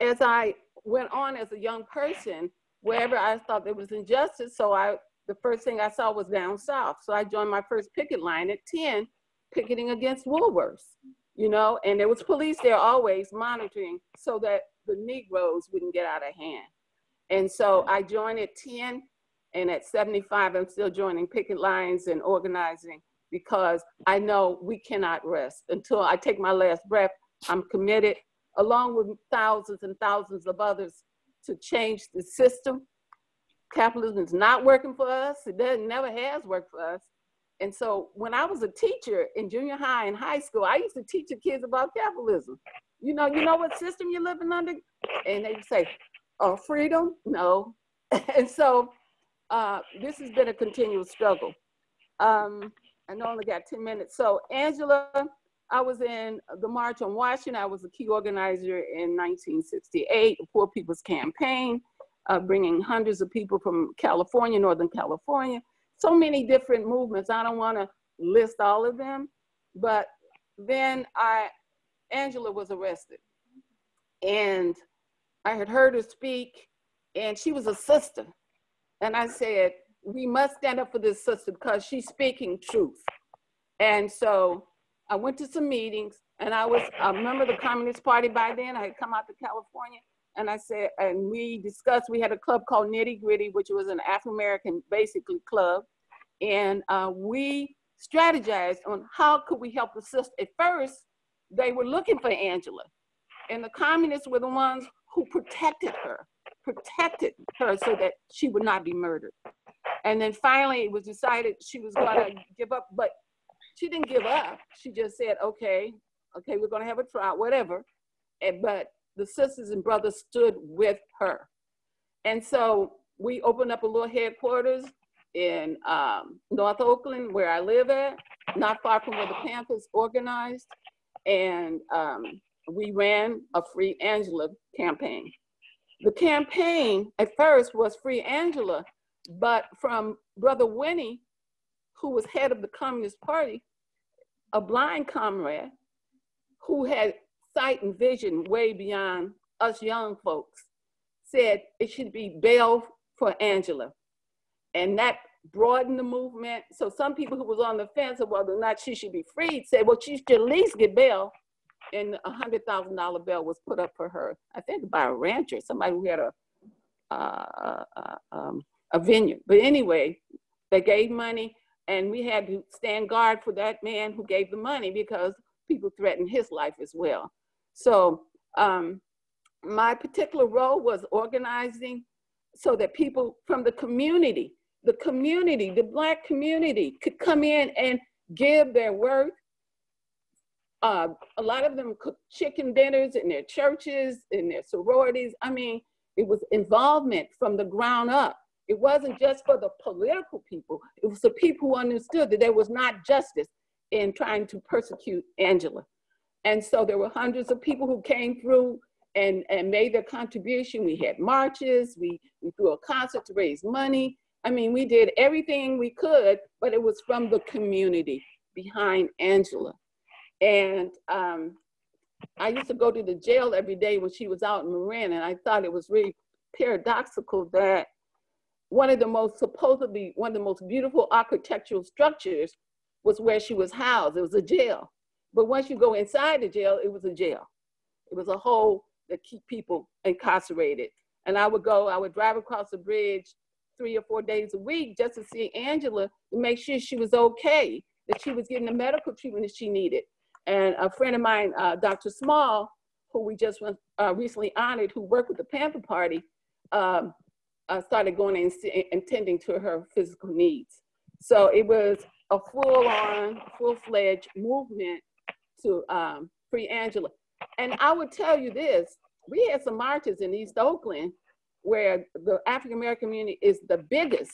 as I went on as a young person, wherever I thought there was injustice, the first thing I saw was down south. So I joined my first picket line at 10, picketing against Woolworths, you know, and there was police there always monitoring so that the Negroes wouldn't get out of hand. And so I joined at 10, and at 75, I'm still joining picket lines and organizing because I know we cannot rest. Until I take my last breath, I'm committed, along with thousands and thousands of others, to change the system. Capitalism is not working for us. It never has worked for us. And so when I was a teacher in junior high and high school, I used to teach the kids about capitalism. You know what system you're living under? And they'd say, oh, freedom? No. And so this has been a continual struggle. I know I only got 10 minutes. So Angela, I was in the March on Washington. I was a key organizer in 1968, the Poor People's Campaign, bringing hundreds of people from California, Northern California, so many different movements. I don't want to list all of them, but then Angela was arrested, and I had heard her speak, and she was a sister. And I said, we must stand up for this sister because she's speaking truth. And so I went to some meetings, and I remember the Communist Party by then. I had come out to California, and I said, and we discussed, we had a club called Nitty Gritty, which was an Afro-American basically club. And we strategized on how could we help the sister. At first, they were looking for Angela, and the communists were the ones who protected her so that she would not be murdered. And then finally it was decided she was gonna give up, but she didn't give up. She just said, okay, we're gonna have a trial, whatever. But the sisters and brothers stood with her. And so we opened up a little headquarters in North Oakland, where I live at, not far from where the Panthers organized. And we ran a Free Angela campaign. The campaign at first was Free Angela, but from Brother Winnie, who was head of the Communist Party, a blind comrade who had sight and vision way beyond us young folks, said it should be bail for Angela. And that broadened the movement. So some people who was on the fence of whether or not she should be freed said, well, she should at least get bail. And a $100,000 bail was put up for her, I think by a rancher, somebody who had a vineyard. But anyway, they gave money, and we had to stand guard for that man who gave the money because people threatened his life as well. So my particular role was organizing so that people from the community the community, the Black community could come in and give their worth. A lot of them cooked chicken dinners in their churches, in their sororities. I mean, it was involvement from the ground up. It wasn't just for the political people. It was the people who understood that there was not justice in trying to persecute Angela. And so there were hundreds of people who came through and made their contribution. We had marches, we threw a concert to raise money. I mean, we did everything we could, but it was from the community behind Angela. And I used to go to the jail every day when she was out in Marin, and I thought it was really paradoxical that one of the most beautiful architectural structures was where she was housed. It was a jail. But once you go inside the jail, it was a jail. It was a hole that keep people incarcerated. And I would drive across the bridge 3 or 4 days a week just to see Angela to make sure she was okay, that she was getting the medical treatment that she needed. And a friend of mine, Dr. Small, who we just recently honored, who worked with the Panther Party, started going and attending to her physical needs. So it was a full-on, full-fledged movement to free Angela. And I would tell you this, we had some marches in East Oakland where the African-American community is the biggest,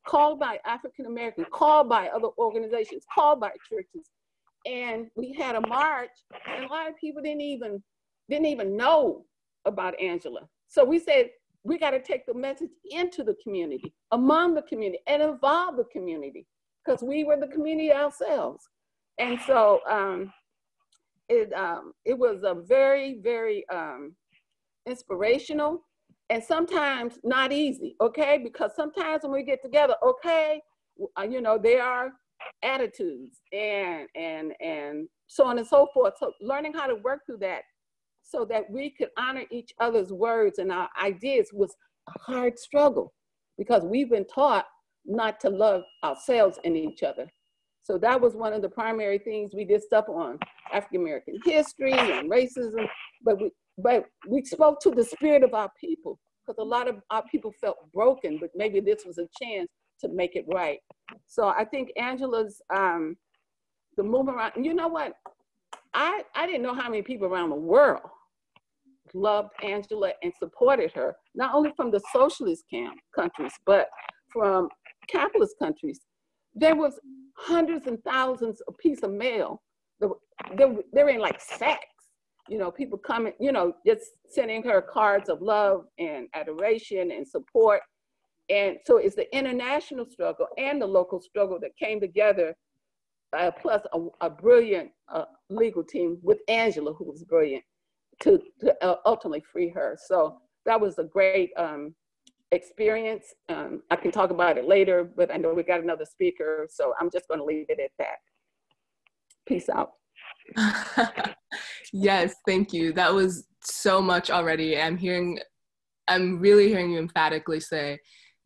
called by African-Americans, called by other organizations, called by churches. And we had a march, and a lot of people didn't even know about Angela. So we said, we got to take the message into the community, among the community, and involve the community, because we were the community ourselves. And so it was a very, very inspirational, and sometimes not easy, okay? Because sometimes when we get together, okay, you know, there are attitudes and so on and so forth. So learning how to work through that so that we could honor each other's words and our ideas was a hard struggle, because we've been taught not to love ourselves and each other. So that was one of the primary things we did stuff on African-American history and racism, but we spoke to the spirit of our people, because a lot of our people felt broken, but maybe this was a chance to make it right. So I think Angela's, the movement around, you know what? I didn't know how many people around the world loved Angela and supported her, not only from the socialist countries, but from capitalist countries. There was hundreds and thousands of pieces of mail. They're in like sacks. You know, people coming, you know, just sending her cards of love and adoration and support. And so it's the international struggle and the local struggle that came together, plus a brilliant legal team with Angela, who was brilliant, to ultimately free her. So that was a great experience. I can talk about it later, but I know we got another speaker, so I'm just going to leave it at that. Peace out. Yes, thank you. That was so much already. I'm really hearing you emphatically say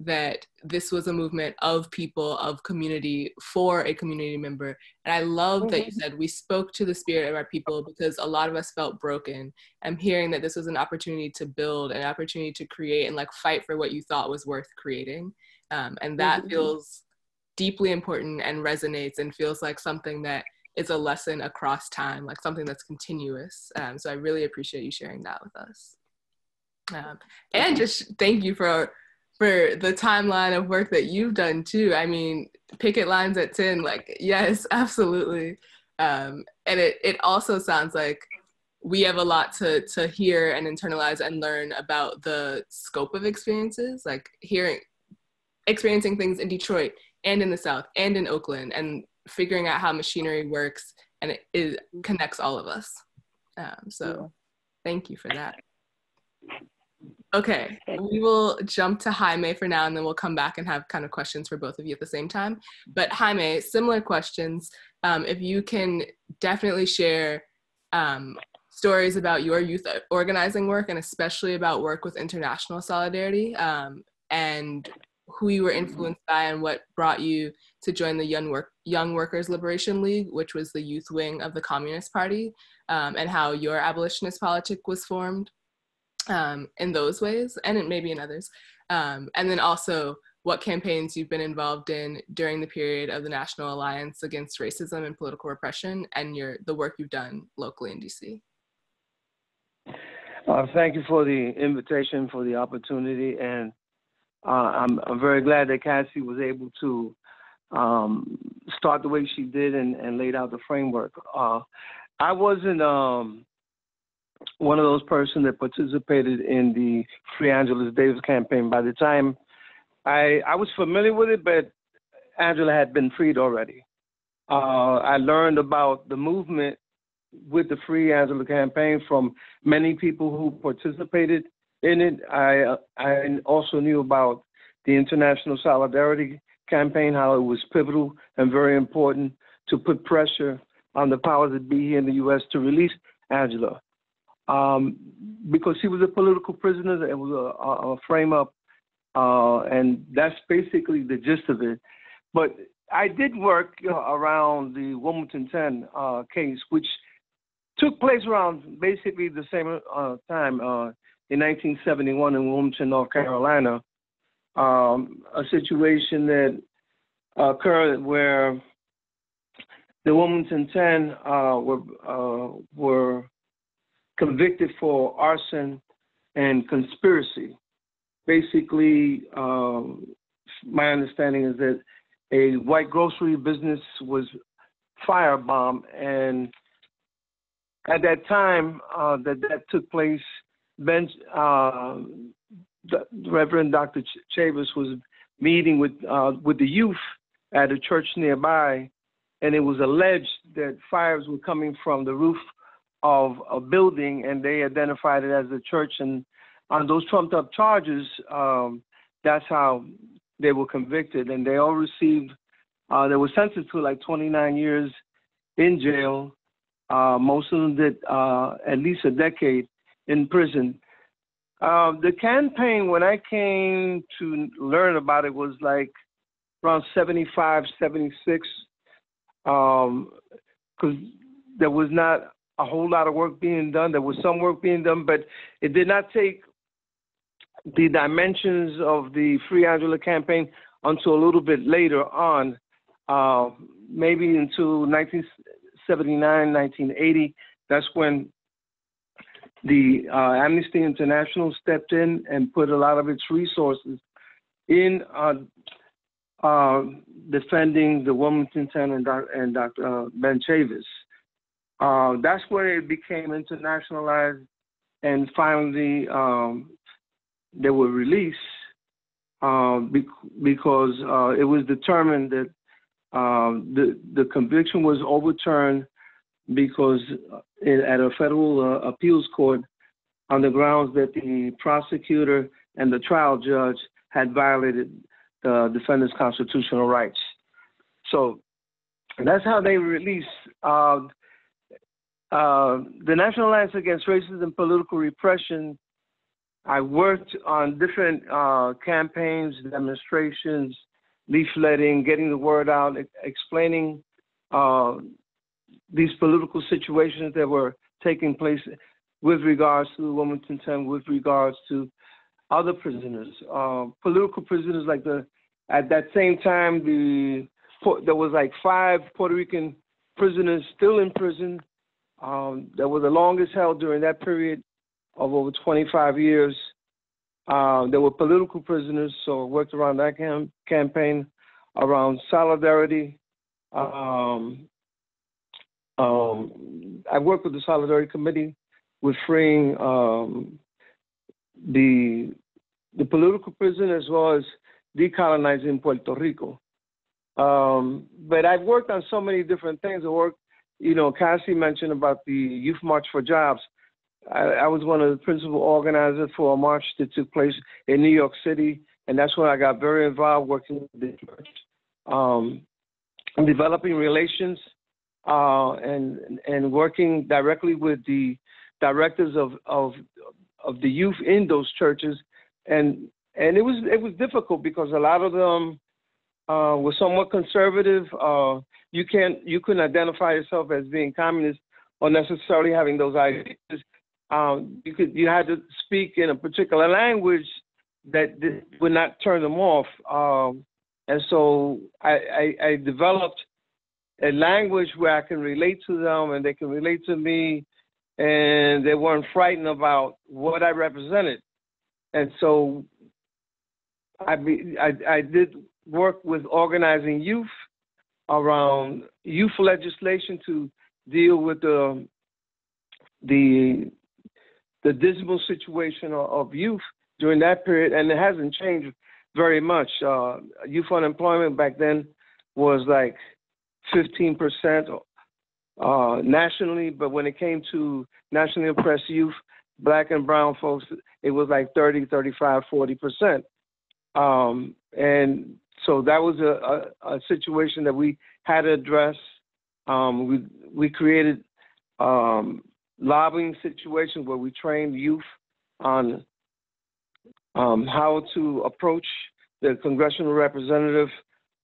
that this was a movement of people, of community, for a community member. And I love that you said we spoke to the spirit of our people, because a lot of us felt broken. I'm hearing that this was an opportunity to build, an opportunity to create and like fight for what you thought was worth creating. And that feels deeply important and resonates and feels like something that is a lesson across time, like something that's continuous. So I really appreciate you sharing that with us. And just thank you for the timeline of work that you've done too. I mean, picket lines at 10, like, yes, absolutely. And it also sounds like we have a lot to hear and internalize and learn about the scope of experiences, like experiencing things in Detroit and in the South and in Oakland, and figuring out how machinery works, and it connects all of us. So thank you for that. Okay, we will jump to Jaime for now, and then we'll come back and have kind of questions for both of you at the same time. But Jaime, similar questions. If you can definitely share stories about your youth organizing work, and especially about work with international solidarity, and who you were influenced by and what brought you to join the Young Workers Liberation League, which was the youth wing of the Communist Party, and how your abolitionist politic was formed in those ways, and maybe in others. And then also what campaigns you've been involved in during the period of the National Alliance Against Racism and Political Repression, and the work you've done locally in DC. Thank you for the invitation, for the opportunity, and I'm very glad that Cassie was able to start the way she did and laid out the framework. I wasn't one of those persons that participated in the Free Angela Davis campaign. By the time I was familiar with it, but Angela had been freed already. I learned about the movement with the Free Angela campaign from many people who participated in it. I also knew about the International Solidarity campaign, how it was pivotal and very important to put pressure on the powers that be here in the U.S. to release Angela. Because she was a political prisoner, it was a frame-up, and that's basically the gist of it. But I did work around the Wilmington 10 case, which took place around basically the same time in 1971 in Wilmington, North Carolina. A situation that occurred where the Wilmington 10 were convicted for arson and conspiracy. Basically, my understanding is that a white grocery business was firebombed, and at that time that took place, Reverend Dr. Chavis was meeting with the youth at a church nearby, and it was alleged that fires were coming from the roof of a building, and they identified it as the church. And on those trumped up charges, that's how they were convicted, and they all received. They were sentenced to like 29 years in jail. Most of them did at least a decade in prison. The campaign, when I came to learn about it, was like around 75, 76, because there was not a whole lot of work being done. There was some work being done, but it did not take the dimensions of the Free Angela campaign until a little bit later on, maybe until 1979, 1980. That's when the Amnesty International stepped in and put a lot of its resources in defending the Wilmington 10 and Dr. Ben Chavis. That's where it became internationalized, and finally they were released because it was determined that the conviction was overturned because at a federal appeals court on the grounds that the prosecutor and the trial judge had violated the defendant's constitutional rights. So that's how they released. The National Alliance Against Racism and Political Repression, I worked on different campaigns, demonstrations, leafletting, getting the word out, explaining these political situations that were taking place with regards to the Wilmington 10, with regards to other prisoners, political prisoners. Like at that same time, there was like 5 Puerto Rican prisoners still in prison. That were the longest held during that period of over 25 years. There were political prisoners, so I worked around that campaign, around solidarity. I worked with the Solidarity Committee with freeing the political prisoners as well as decolonizing Puerto Rico. But I've worked on so many different things. Cassie mentioned about the Youth March for Jobs. I was one of the principal organizers for a march that took place in New York City, and that's when I got very involved working with the church, developing relations, and working directly with the directors of the youth in those churches, and it was difficult because a lot of them were somewhat conservative. You couldn't identify yourself as being communist or necessarily having those ideas. You had to speak in a particular language would not turn them off. And so I developed a language where I can relate to them and they can relate to me, and they weren't frightened about what I represented. And so I did work with organizing youth around youth legislation to deal with the dismal situation of youth during that period, and it hasn't changed very much. Youth unemployment back then was like 15% nationally, but when it came to nationally oppressed youth, Black and brown folks, it was like 30, 35, 40%. And so that was a situation that we had to address. We created lobbying situations where we trained youth on how to approach the congressional representative,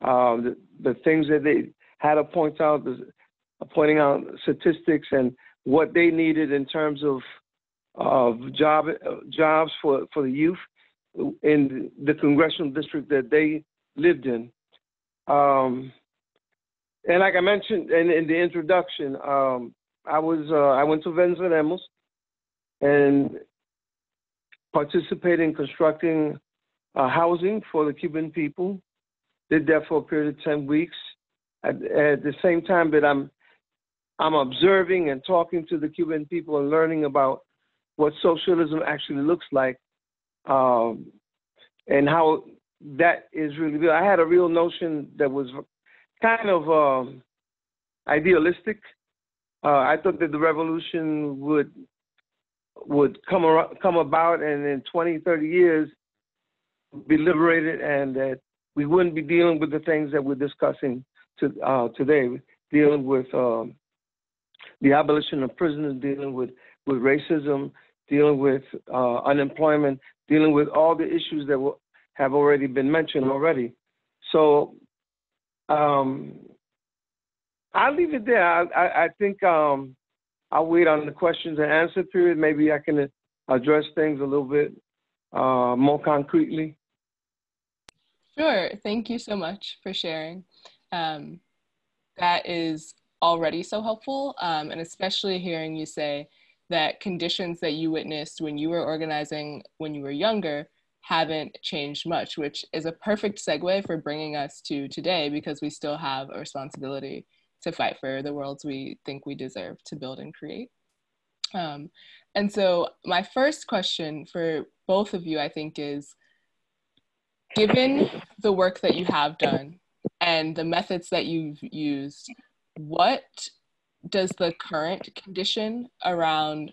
the things that they had to point out, pointing out statistics and what they needed in terms of jobs for the youth in the congressional district that they lived in. And like I mentioned in the introduction, I went to Venezuela and participated in constructing housing for the Cuban people. Did that for a period of 10 weeks. At the same time that I'm observing and talking to the Cuban people and learning about what socialism actually looks like, and how that is really real. I had a real notion that was kind of idealistic. I thought that the revolution would come about, and in 20, 30 years be liberated, and that we wouldn't be dealing with the things that we're discussing today, dealing with the abolition of prisons, dealing with racism, dealing with unemployment, dealing with all the issues that have already been mentioned already. So I'll leave it there. I think I'll wait on the questions and answer period. Maybe I can address things a little bit more concretely. Sure. Thank you so much for sharing. That is already so helpful, and especially hearing you say that conditions that you witnessed when you were organizing when you were younger haven't changed much, which is a perfect segue for bringing us to today, because we still have a responsibility to fight for the worlds we think we deserve to build and create. And so my first question for both of you, I think, is, given the work that you have done and the methods that you've used, what does the current condition around,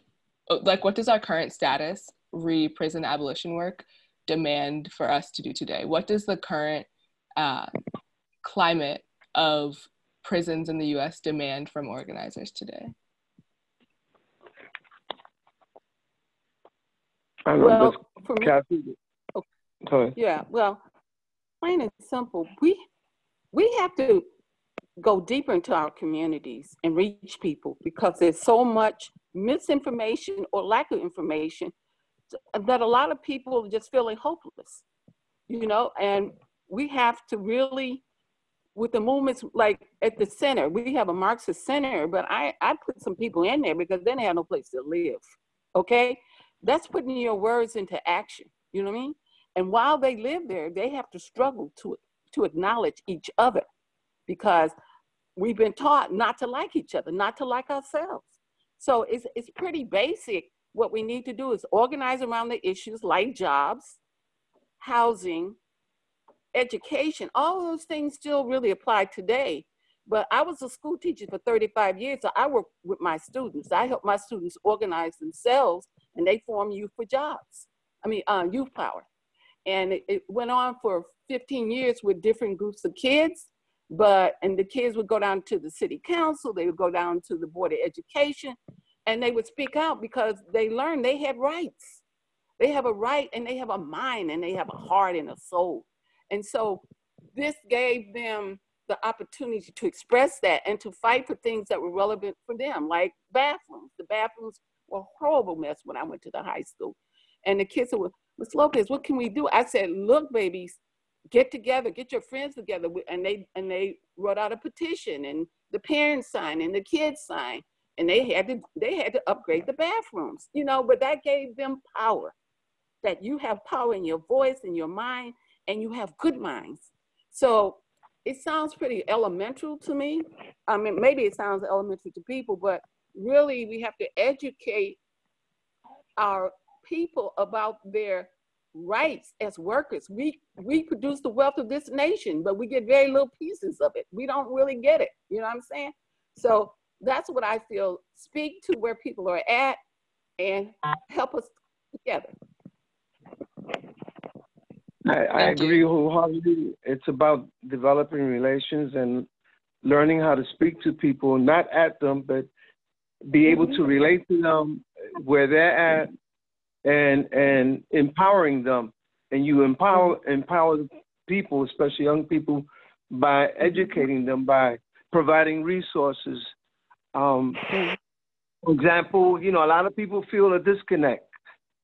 like, what does our current status re-prison abolition work demand for us to do today? What does the current climate of prisons in the US demand from organizers today? Well, for me, Cassie, yeah, well, plain and simple, we have to go deeper into our communities and reach people, because there's so much misinformation or lack of information that a lot of people are just feeling hopeless, you know, and we have to really, with the movements, like at the center, we have a Marxist center, but I put some people in there because they have no place to live, okay? That's putting your words into action, you know what I mean? And while they live there, they have to struggle to acknowledge each other, because we've been taught not to like each other, not to like ourselves. So it's pretty basic. What we need to do is organize around the issues like jobs, housing, education. All those things still really apply today. But I was a school teacher for 35 years, so I work with my students. I help my students organize themselves, and they form Youth for Jobs. Youth Power. And it went on for 15 years with different groups of kids. And the kids would go down to the city council, they would go down to the Board of Education, and they would speak out because they learned they had rights. They have a right, and they have a mind, and they have a heart and a soul. And so this gave them the opportunity to express that and to fight for things that were relevant for them, like bathrooms. The bathrooms were a horrible mess when I went to the high school. And the kids would, Ms. Lopez, what can we do? I said, look, babies, get together, get your friends together. And they wrote out a petition, and the parents signed and the kids signed, and they had to upgrade the bathrooms, you know, but that gave them power, that you have power in your voice and your mind, and you have good minds. So it sounds pretty elemental to me. I mean, maybe it sounds elementary to people, but really we have to educate our people about their rights as workers. We produce the wealth of this nation, but we get very little pieces of it. We don't really get it. You know what I'm saying? So that's what I feel. Speak to where people are at and help us together. I agree wholeheartedly. It's about developing relations and learning how to speak to people, not at them, but be able to relate to them where they're at, and empowering them. And you empower people, especially young people, by educating them, by providing resources. For example, you know, a lot of people feel a disconnect.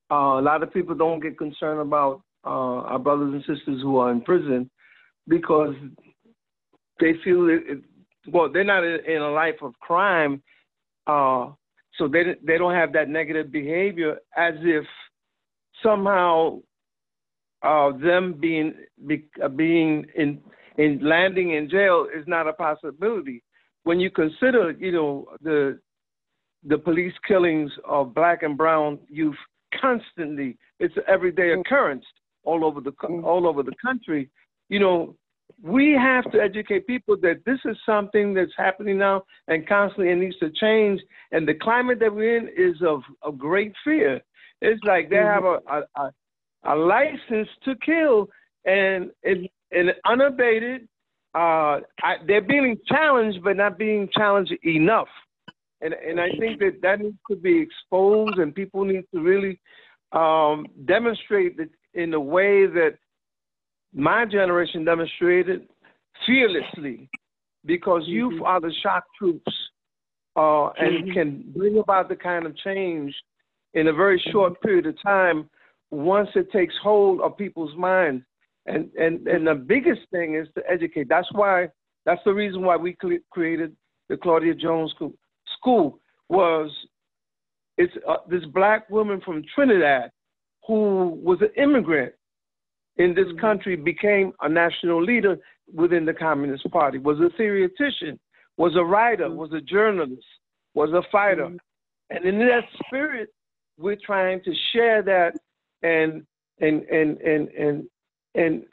A lot of people don't get concerned about our brothers and sisters who are in prison because they feel well, they're not in a life of crime, so they don't have that negative behavior, as if somehow them being in landing in jail is not a possibility. When you consider, you know, the police killings of Black and brown youth constantly, it's an everyday occurrence all over the country. You know, we have to educate people that this is something that's happening now and constantly it needs to change. And the climate that we're in is of great fear. It's like they have a license to kill, and unabated. They're being challenged, but not being challenged enough. And I think that needs to be exposed, and people need to really demonstrate that in the way that my generation demonstrated, fearlessly, because youth are the shock troops and can bring about the kind of change in a very short period of time once it takes hold of people's minds. And the biggest thing is to educate. That's the reason why we created the Claudia Jones School. It's this Black woman from Trinidad who was an immigrant in this country, became a national leader within the Communist Party, was a theoretician, was a writer, was a journalist, was a fighter. And in that spirit, we're trying to share that and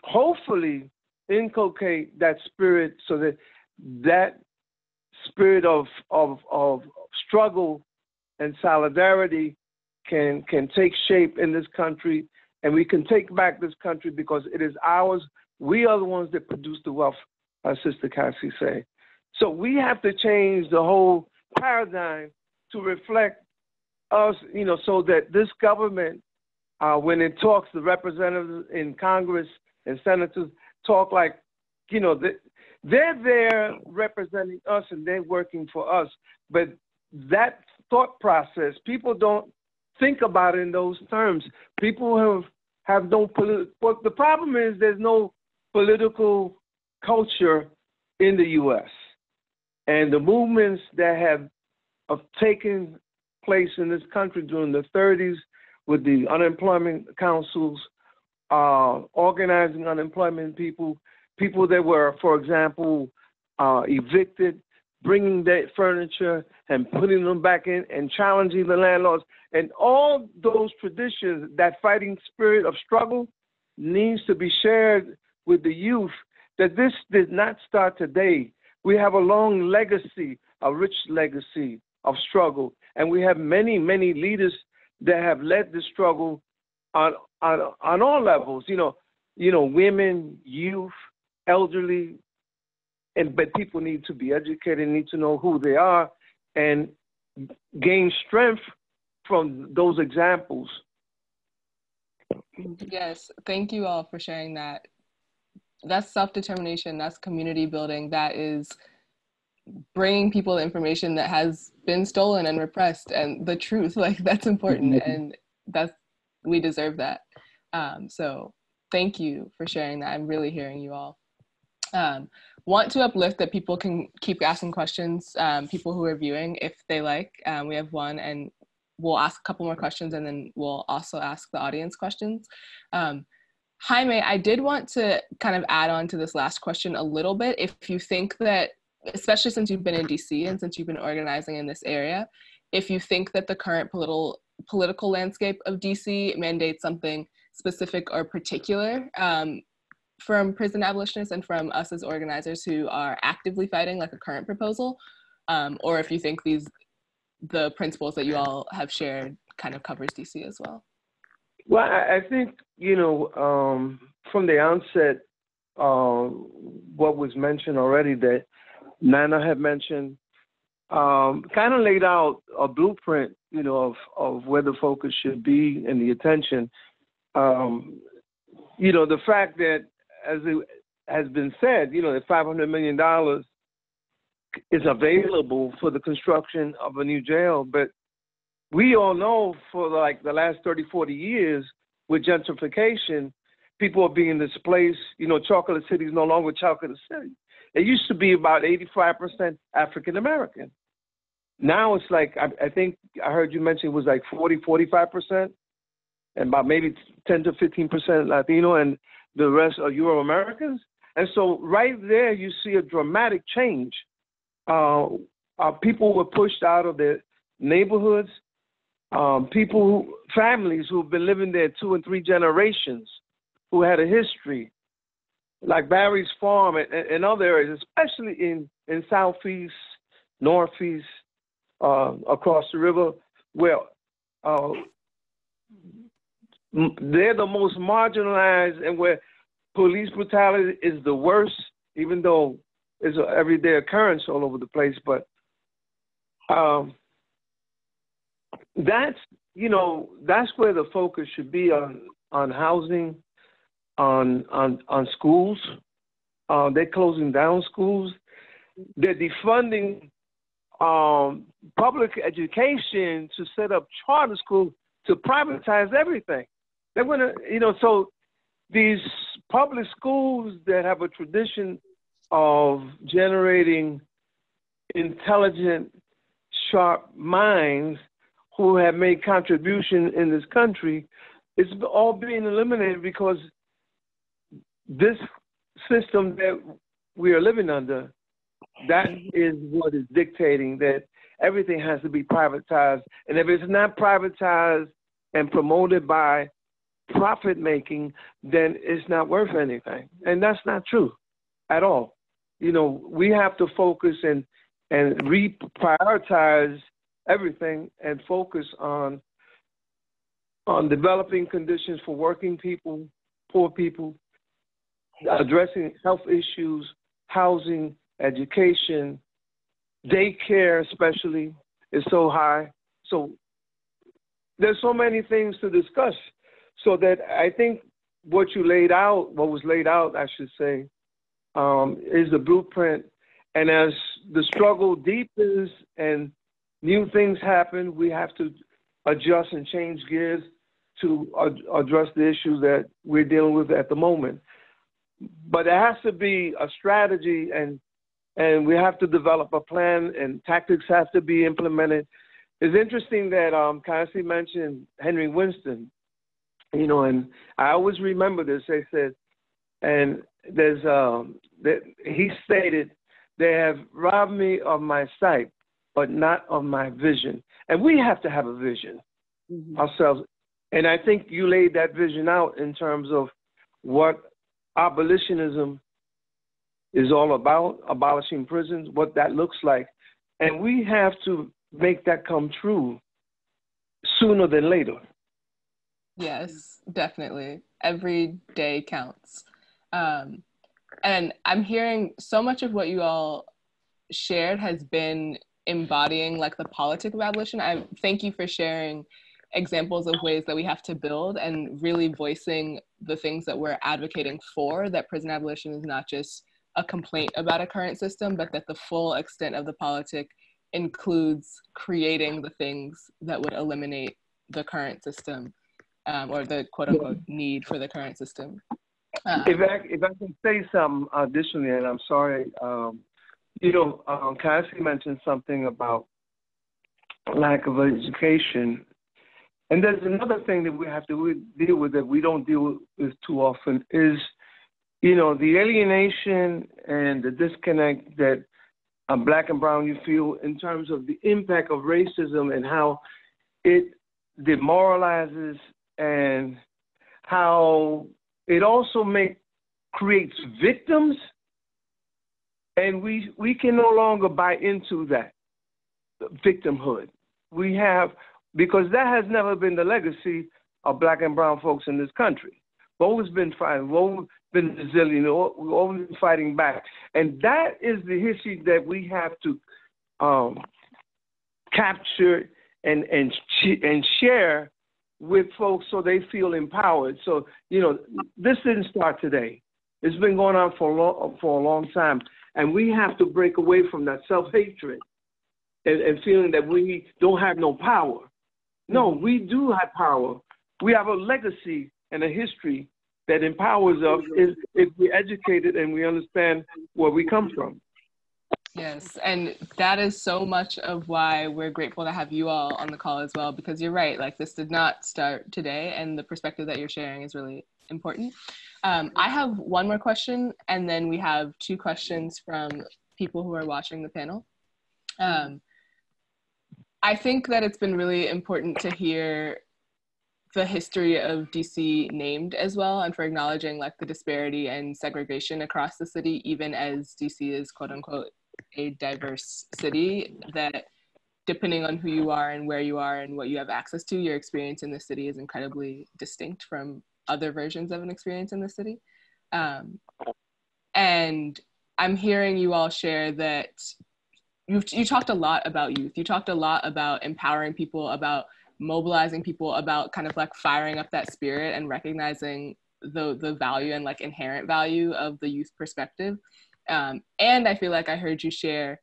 hopefully inculcate that spirit, so that spirit of struggle and solidarity can take shape in this country, and we can take back this country because it is ours. We are the ones that produce the wealth, as Sister Cassie say. So we have to change the whole paradigm to reflect us, you know, so that this government, when it talks, the representatives in Congress and senators talk like, you know, they're there representing us and they're working for us. But that thought process, people don't think about it in those terms. People have no well, the problem is there's no political culture in the U.S. And the movements that have taken place in this country during the 30s with the unemployment councils, organizing unemployment people that were, for example, evicted, bringing their furniture and putting them back in and challenging the landlords. And all those traditions, that fighting spirit of struggle needs to be shared with the youth, that this did not start today. We have a long legacy, a rich legacy of struggle. And we have many, many leaders that have led the struggle on all levels, you know, women, youth, elderly, but people need to be educated, need to know who they are and gain strength from those examples. Yes, thank you all for sharing that. That's self-determination, that's community building, that is bringing people information that has been stolen and repressed, and the truth, like, that's important, and we deserve that. So thank you for sharing that. I'm really hearing you all. Want to uplift that people can keep asking questions, people who are viewing, if they like. We have one, and we'll ask a couple more questions, and then we'll also ask the audience questions. Jaime, I did want to kind of add on to this last question a little bit. If you think that, especially since you've been in DC and since you've been organizing in this area, if you think that the current political landscape of DC mandates something specific or particular from prison abolitionists and from us as organizers who are actively fighting, like a current proposal, or if you think the principles that you all have shared kind of covers DC as well. Well, I think, from the onset, what was mentioned already that Nana had mentioned, kind of laid out a blueprint, of where the focus should be and the attention. The fact that, as it has been said, that $500 million is available for the construction of a new jail. But we all know for like the last 30, 40 years with gentrification, people are being displaced. Chocolate City is no longer Chocolate City. It used to be about 85% African American. Now it's like, I think I heard you mention it was like 40, 45%, and about maybe 10 to 15% Latino, and the rest are Euro Americans. And so right there, you see a dramatic change. People were pushed out of their neighborhoods. Families who've been living there 2 and 3 generations, who had a history, like Barry's Farm and other areas, especially in Southeast, Northeast, across the river, where they're the most marginalized and where police brutality is the worst, even though it's an everyday occurrence all over the place. But that's where the focus should be, on housing, on schools. They're closing down schools. They're defunding public education to set up charter schools to privatize everything. They're going to, so these public schools that have a tradition of generating intelligent, sharp minds who have made contribution in this country, it's all being eliminated because this system that we are living under, that is what is dictating that everything has to be privatized. And if it's not privatized and promoted by profit making, then it's not worth anything. And that's not true at all. We have to focus and reprioritize everything and focus on developing conditions for working people, poor people, addressing health issues, housing, education, daycare especially is so high. So there's so many things to discuss. So that I think what was laid out, I should say, is the blueprint. And as the struggle deepens and new things happen, we have to adjust and change gears to address the issues that we're dealing with at the moment. But there has to be a strategy, and we have to develop a plan, and tactics have to be implemented. It's interesting that Cassie mentioned Henry Winston, and I always remember this. They said, and there's that he stated, "They have robbed me of my sight, but not of my vision." And we have to have a vision ourselves. And I think you laid that vision out in terms of what abolitionism is all about, abolishing prisons, what that looks like. And we have to make that come true sooner than later. Yes, definitely. Every day counts. And I'm hearing so much of what you all shared has been embodying like the politic of abolition. I thank you for sharing examples of ways that we have to build and really voicing the things that we're advocating for, that prison abolition is not just a complaint about a current system, but that the full extent of the politic includes creating the things that would eliminate the current system. or the quote unquote need for the current system. If I can say something additionally, and I'm sorry, Cassie mentioned something about lack of education. And there's another thing that we have to deal with that we don't deal with too often is, the alienation and the disconnect that Black and brown you feel in terms of the impact of racism and how it demoralizes and how it also creates victims, and we can no longer buy into that victimhood. Because that has never been the legacy of Black and brown folks in this country. We've always been fighting, we've always been resilient, we've always been fighting back. And that is the history that we have to capture and share with folks so they feel empowered. So, this didn't start today. It's been going on for a long time. And we have to break away from that self-hatred and feeling that we don't have no power. No, we do have power. We have a legacy and a history that empowers us if we're educated and we understand where we come from. Yes, and that is so much of why we're grateful to have you all on the call as well, because you're right, like this did not start today, and the perspective that you're sharing is really important. I have one more question, and then we have 2 questions from people who are watching the panel. I think that it's been really important to hear the history of DC named as well, and for acknowledging like the disparity and segregation across the city, even as DC is quote unquote a diverse city, that depending on who you are and where you are and what you have access to, your experience in the city is incredibly distinct from other versions of an experience in the city. And I'm hearing you all share that you talked a lot about youth. You talked a lot about empowering people, about mobilizing people, about kind of like firing up that spirit and recognizing the value and like inherent value of the youth perspective. And I feel like I heard you share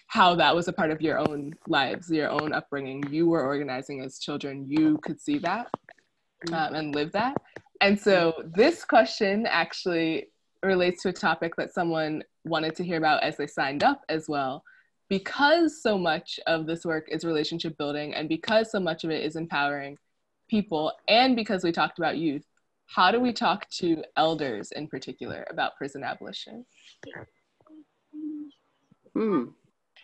how that was a part of your own lives, your own upbringing. You were organizing as children. You could see that and live that. And so this question actually relates to a topic that someone wanted to hear about as they signed up as well. Because so much of this work is relationship building, and because so much of it is empowering people, and because we talked about youth, how do we talk to elders in particular about prison abolition?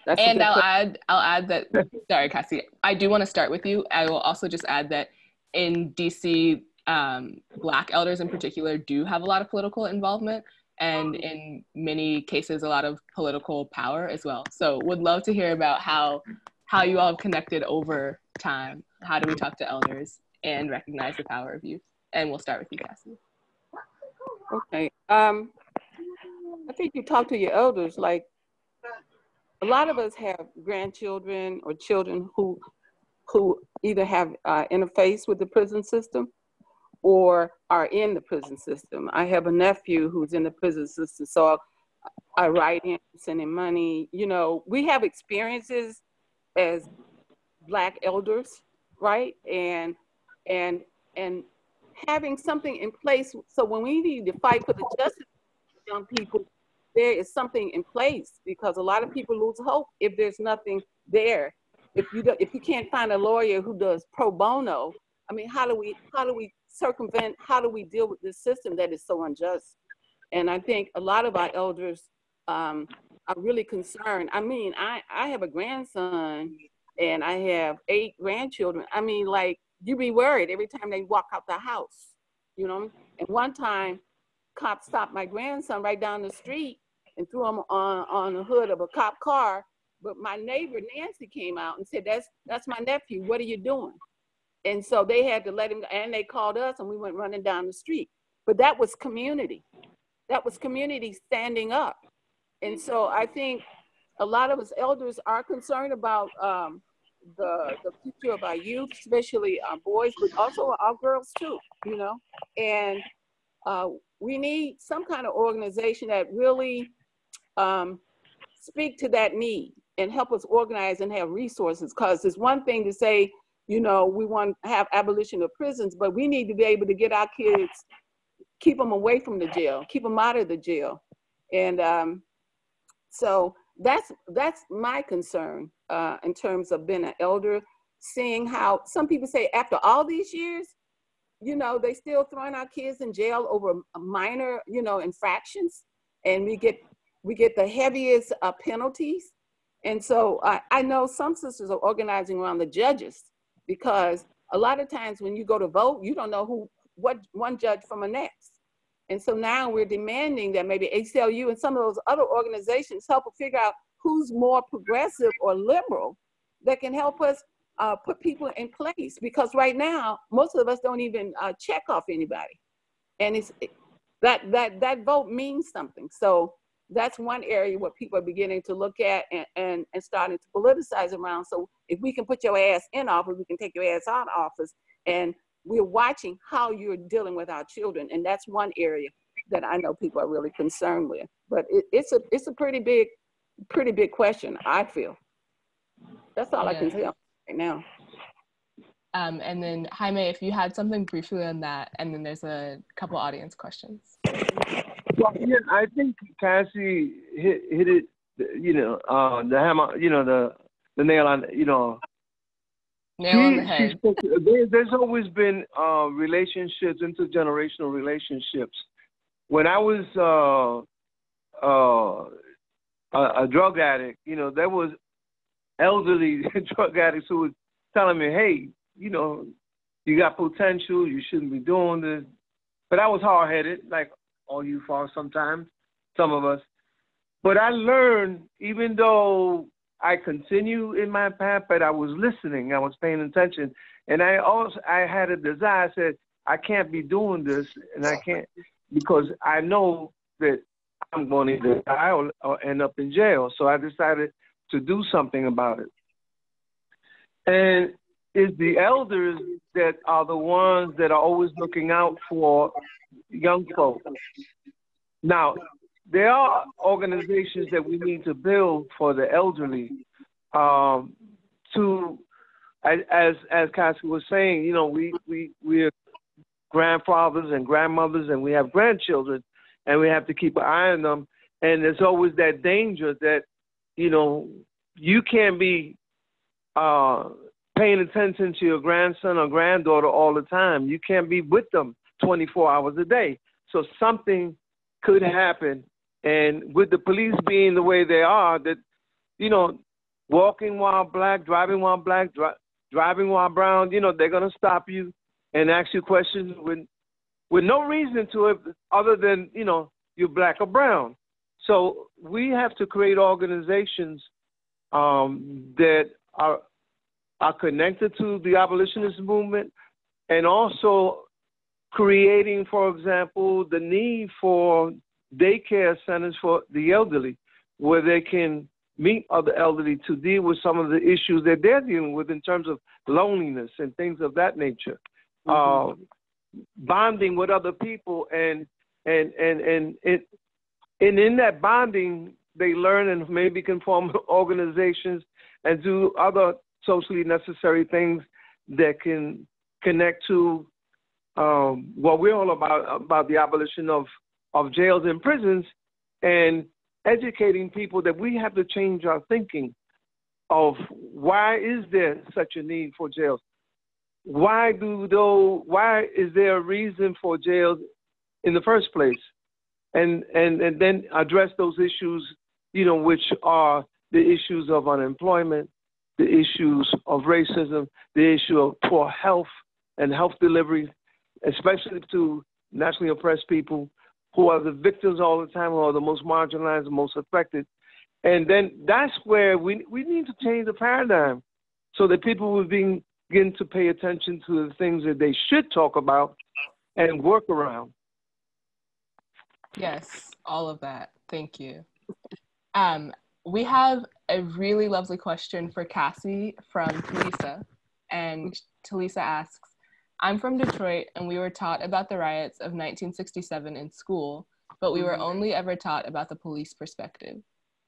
And I'll add that, sorry, Cassie, I do want to start with you. I will also just add that in DC, Black elders in particular do have a lot of political involvement, and in many cases, a lot of political power as well. So would love to hear about how you all have connected over time. How do we talk to elders and recognize the power of youth? And we'll start with you, Cassie. Okay. I think you talk to your elders, like a lot of us have grandchildren or children who either have interface with the prison system or are in the prison system. I have a nephew who's in the prison system, so I write him, send him money. We have experiences as Black elders, right? And having something in place, so when we need to fight for the justice of young people, there is something in place, because a lot of people lose hope if there's nothing there. If you can't find a lawyer who does pro bono, I mean, how do we circumvent, how do we deal with this system that is so unjust? And I think a lot of our elders are really concerned. I mean, I have a grandson and I have 8 grandchildren. I mean, like, you be worried every time they walk out the house, And one time, cops stopped my grandson right down the street and threw him on the hood of a cop car. But my neighbor, Nancy, came out and said, that's my nephew, what are you doing? And so they had to let him, and they called us and we went running down the street. But that was community. That was community standing up. And so I think a lot of us elders are concerned about the future of our youth, especially our boys, but also our girls too, And we need some kind of organization that really speak to that need and help us organize and have resources. Because it's one thing to say, you know, we want to have abolition of prisons, but we need to be able to get our kids, keep them away from the jail, keep them out of the jail. And so that's my concern in terms of being an elder, seeing how some people say after all these years, you know, they still throwing our kids in jail over minor, you know, infractions, and we get the heaviest penalties. And so I know some sisters are organizing around the judges, because a lot of times when you go to vote, you don't know what one judge from the next. And so now we're demanding that maybe ACLU and some of those other organizations help us figure out who's more progressive or liberal that can help us put people in place. Because right now, most of us don't even check off anybody. And that vote means something. So that's one area where people are beginning to look at and starting to politicize around. So if we can put your ass in office, we can take your ass out of office. And we're watching how you're dealing with our children. And that's one area that I know people are really concerned with. But it's a pretty big question, I feel. That's all I can say right now. And then Jaime, if you had something briefly on that, and then there's a couple audience questions. Well, yeah, I think Cassie hit it, you know, the hammer, you know, the nail on, you know. Nail on the head. There's always been relationships, intergenerational relationships. When I was a drug addict, you know, there was elderly drug addicts who was telling me, hey, you know, you got potential, you shouldn't be doing this. But I was hard-headed, like all you folks sometimes, some of us. But I learned, even though I continue in my path, but I was listening, I was paying attention. And I had a desire, I said, I can't be doing this, and I can't, because I know that I'm going to either die or end up in jail. So I decided to do something about it. And it's the elders that are the ones that are always looking out for young folk. Now, there are organizations that we need to build for the elderly. As Cassie was saying, you know, we're grandfathers and grandmothers, and we have grandchildren, and we have to keep an eye on them. And there's always that danger that, you know, you can't be paying attention to your grandson or granddaughter all the time. You can't be with them 24 hours a day. So something could happen. And with the police being the way they are, that, you know, walking while black, driving while black, driving while brown, you know, they're going to stop you and ask you questions with no reason to it other than, you know, you're black or brown. So we have to create organizations that are connected to the abolitionist movement, and also creating, for example, the need for daycare centers for the elderly, where they can meet other elderly to deal with some of the issues that they're dealing with in terms of loneliness and things of that nature. Mm-hmm. Bonding with other people, and in that bonding, they learn and maybe can form organizations and do other socially necessary things that can connect to what we're all about the abolition of jails and prisons, and educating people that we have to change our thinking of why is there such a need for jails? Why is there a reason for jails in the first place? And then address those issues, you know, which are the issues of unemployment, the issues of racism, the issue of poor health and health delivery, especially to nationally oppressed people who are the victims all the time, who are the most marginalized, the most affected. And then that's where we need to change the paradigm so that people will begin to pay attention to the things that they should talk about and work around. Yes, all of that. Thank you. We have a really lovely question for Cassie from Talisa. And Talisa asks, I'm from Detroit, and we were taught about the riots of 1967 in school, but we were only ever taught about the police perspective.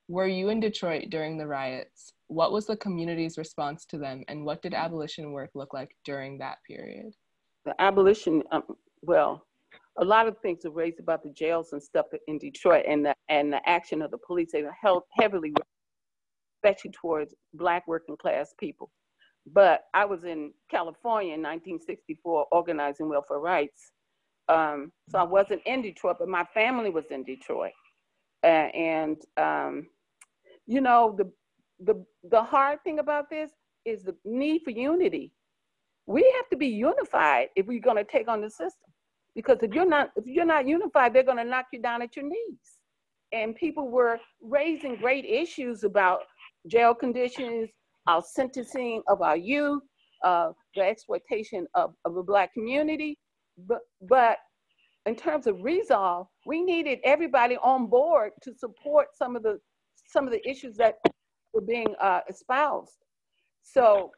Were you in Detroit during the riots? What was the community's response to them, and what did abolition work look like during that period? The abolition, well, a lot of things are raised about the jails and stuff in Detroit, and the action of the police. They were held heavily, especially towards Black working class people. But I was in California in 1964 organizing welfare rights. So I wasn't in Detroit, but my family was in Detroit. You know, the hard thing about this is the need for unity. We have to be unified if we're going to take on the system. Because if you're not unified, they're going to knock you down at your knees. And people were raising great issues about jail conditions, our sentencing of our youth, the exploitation of the Black community. But in terms of resolve, we needed everybody on board to support some of the issues that were being espoused. So,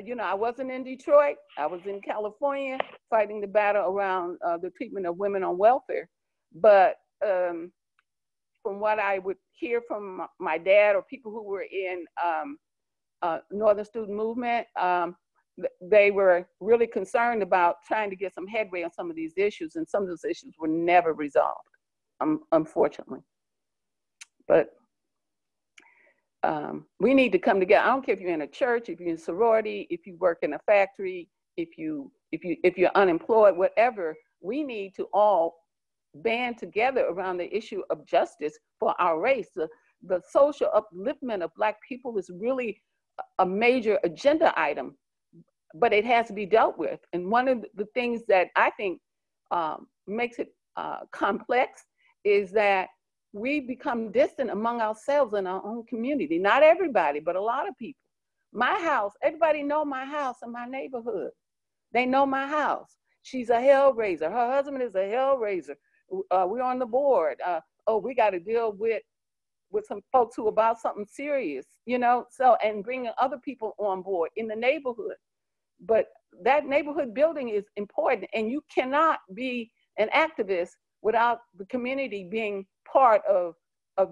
you know, I wasn't in Detroit. I was in California fighting the battle around the treatment of women on welfare. But from what I would hear from my dad or people who were in Northern Student Movement, they were really concerned about trying to get some headway on some of these issues, and some of those issues were never resolved, unfortunately. But we need to come together. I don't care if you're in a church, if you're in a sorority, if you work in a factory, if you're unemployed, whatever. We need to all band together around the issue of justice for our race. The social upliftment of Black people is really a major agenda item, but it has to be dealt with. And one of the things that I think makes it complex is that we become distant among ourselves in our own community. Not everybody, but a lot of people. My house, everybody know my house in my neighborhood. They know my house. She's a hellraiser. Her husband is a hellraiser. We're on the board. Oh, we got to deal with some folks who are about something serious, you know? So, and bringing other people on board in the neighborhood. But that neighborhood building is important, and you cannot be an activist without the community being part of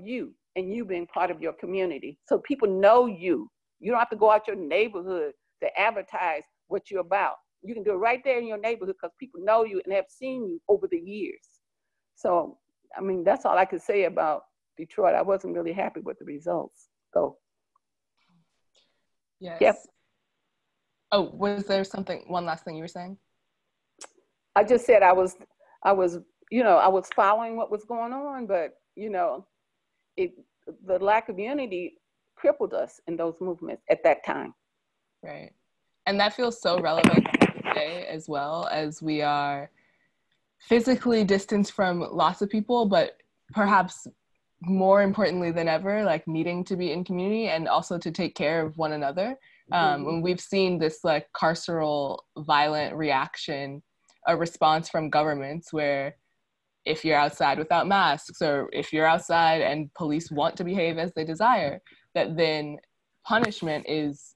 you and you being part of your community. So people know you. You don't have to go out your neighborhood to advertise what you're about. You can do it right there in your neighborhood because people know you and have seen you over the years. So, I mean, that's all I could say about Detroit. I wasn't really happy with the results, though. Yes. Yep. Oh, was there one last thing you were saying? I just said I was, you know, I was following what was going on, but, you know, the lack of unity crippled us in those movements at that time. Right. And that feels so relevant today as well, as we are physically distanced from lots of people, but perhaps more importantly than ever, like needing to be in community and also to take care of one another. When we've seen this like carceral violent reaction, a response from governments where if you're outside without masks, or if you're outside and police want to behave as they desire, that then punishment is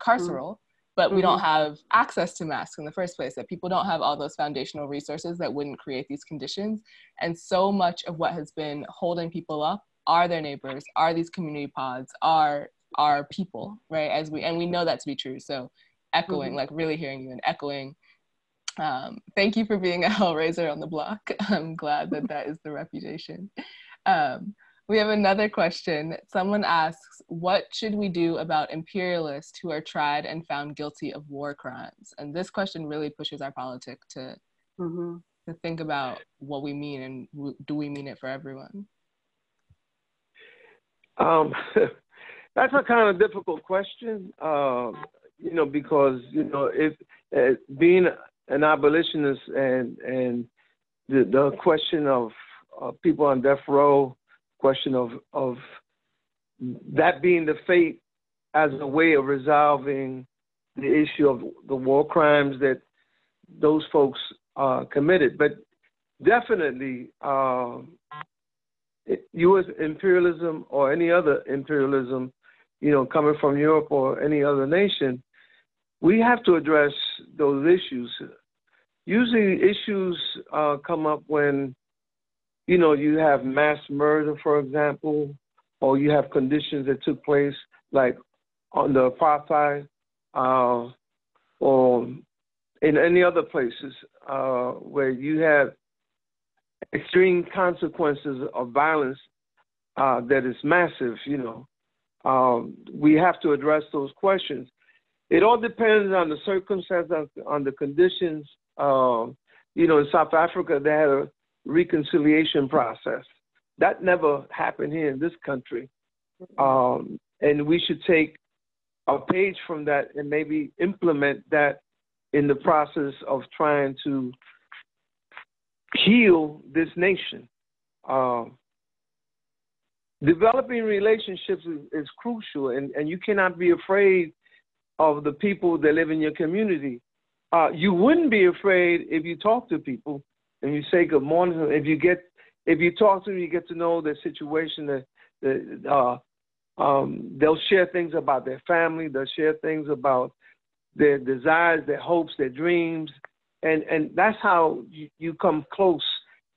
carceral, but we don't have access to masks in the first place, that people don't have all those foundational resources that wouldn't create these conditions. And so much of what has been holding people up are their neighbors, are these community pods, are people, right? And we know that to be true. So echoing, like really hearing you and echoing, thank you for being a hellraiser on the block. I'm glad that is the reputation. We have another question. Someone asks, what should we do about imperialists who are tried and found guilty of war crimes? And this question really pushes our politic to think about what we mean, and do we mean it for everyone? That's a kind of difficult question, you know, because, you know, if being an abolitionist and the question of people on death row, question of that being the fate as a way of resolving the issue of the war crimes that those folks committed. But definitely, U.S. imperialism or any other imperialism, you know, coming from Europe or any other nation, we have to address those issues. Usually issues come up when, you know, you have mass murder, for example, or you have conditions that took place like on the apartheid, or in any other places where you have extreme consequences of violence that is massive, we have to address those questions. It all depends on the circumstances, on the conditions. In South Africa, they had a reconciliation process. That never happened here in this country. And we should take a page from that and maybe implement that in the process of trying to heal this nation. Developing relationships is crucial, and you cannot be afraid of the people that live in your community. You wouldn't be afraid if you talk to people and you say good morning. If you talk to them, you get to know their situation. They'll share things about their family. They'll share things about their desires, their hopes, their dreams, and that's how you come close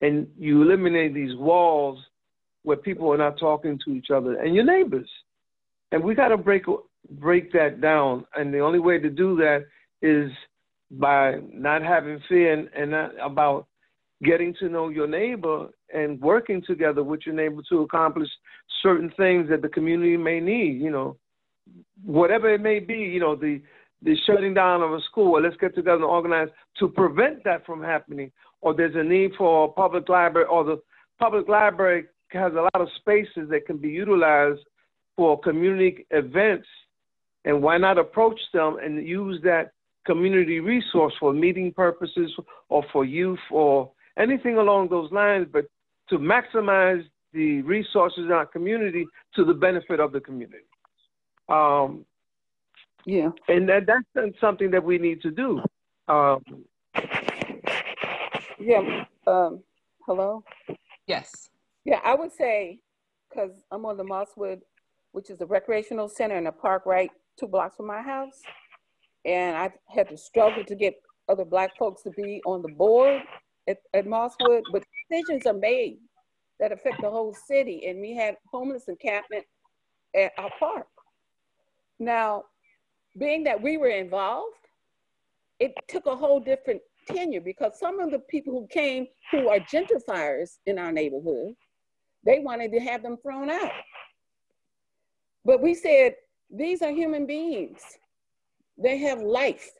and you eliminate these walls where people are not talking to each other and your neighbors. And we got to break that down. And the only way to do that is by not having fear and not about getting to know your neighbor and working together with your neighbor to accomplish certain things that the community may need, whatever it may be, the shutting down of a school, or let's get together and organize to prevent that from happening, or there's a need for a public library, or the public library has a lot of spaces that can be utilized for community events, and why not approach them and use that community resource for meeting purposes or for youth or anything along those lines, but to maximize the resources in our community to the benefit of the community. And that's something that we need to do. Hello? Yes. Yeah, I would say, because I'm on the Mosswood, which is a recreational center in a park right 2 blocks from my house. And I had to struggle to get other Black folks to be on the board at Mosswood, but decisions are made that affect the whole city. And we had homeless encampment at our park. Now, being that we were involved, it took a whole different tenure, because some of the people who came who are gentrifiers in our neighborhood, they wanted to have them thrown out. But we said, these are human beings. They have life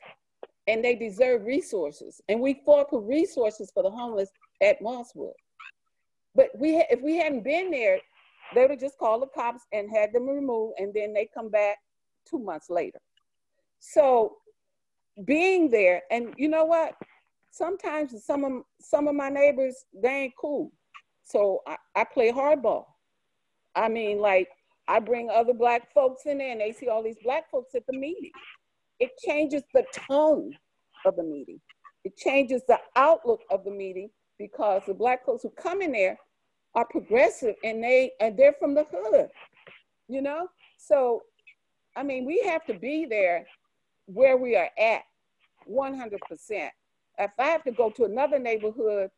and they deserve resources. And we fought for resources for the homeless at Mosswood. But if we hadn't been there, they would have just called the cops and had them removed, and then they come back 2 months later. So being there, and you know what? Sometimes some of my neighbors, they ain't cool. So I play hardball. I mean, like, I bring other Black folks in there and they see all these Black folks at the meeting. It changes the tone of the meeting. It changes the outlook of the meeting, because the Black folks who come in there are progressive and they're from the hood, So, I mean, we have to be there where we are at 100%. If I have to go to another neighborhood,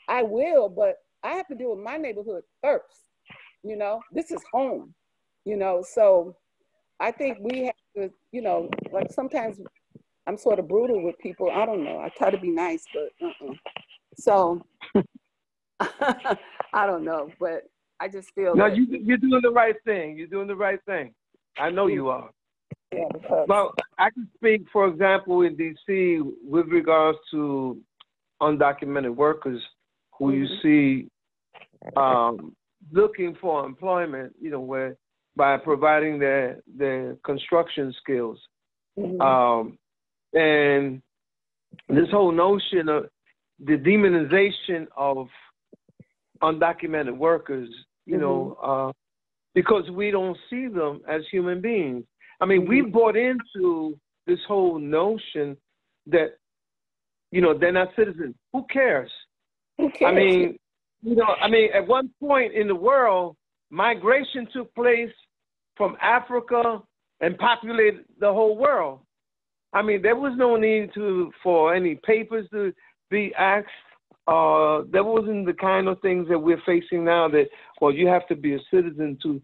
I will, but I have to deal with my neighborhood first. This is home, so I think we have to, like, sometimes I'm sort of brutal with people. I don't know. I try to be nice, but So I don't know, but I just feel No, you're doing the right thing. You're doing the right thing. I know you are. Yeah, because Well, I can speak, for example, in D.C. with regards to undocumented workers who you see looking for employment, where by providing their construction skills. And this whole notion of the demonization of undocumented workers, because we don't see them as human beings. I mean, we bought into this whole notion that, they're not citizens. Who cares? Who cares? I mean, at one point in the world, migration took place from Africa and populated the whole world. I mean, there was no need for any papers to be asked. There wasn't the kind of things that we're facing now that, well, you have to be a citizen to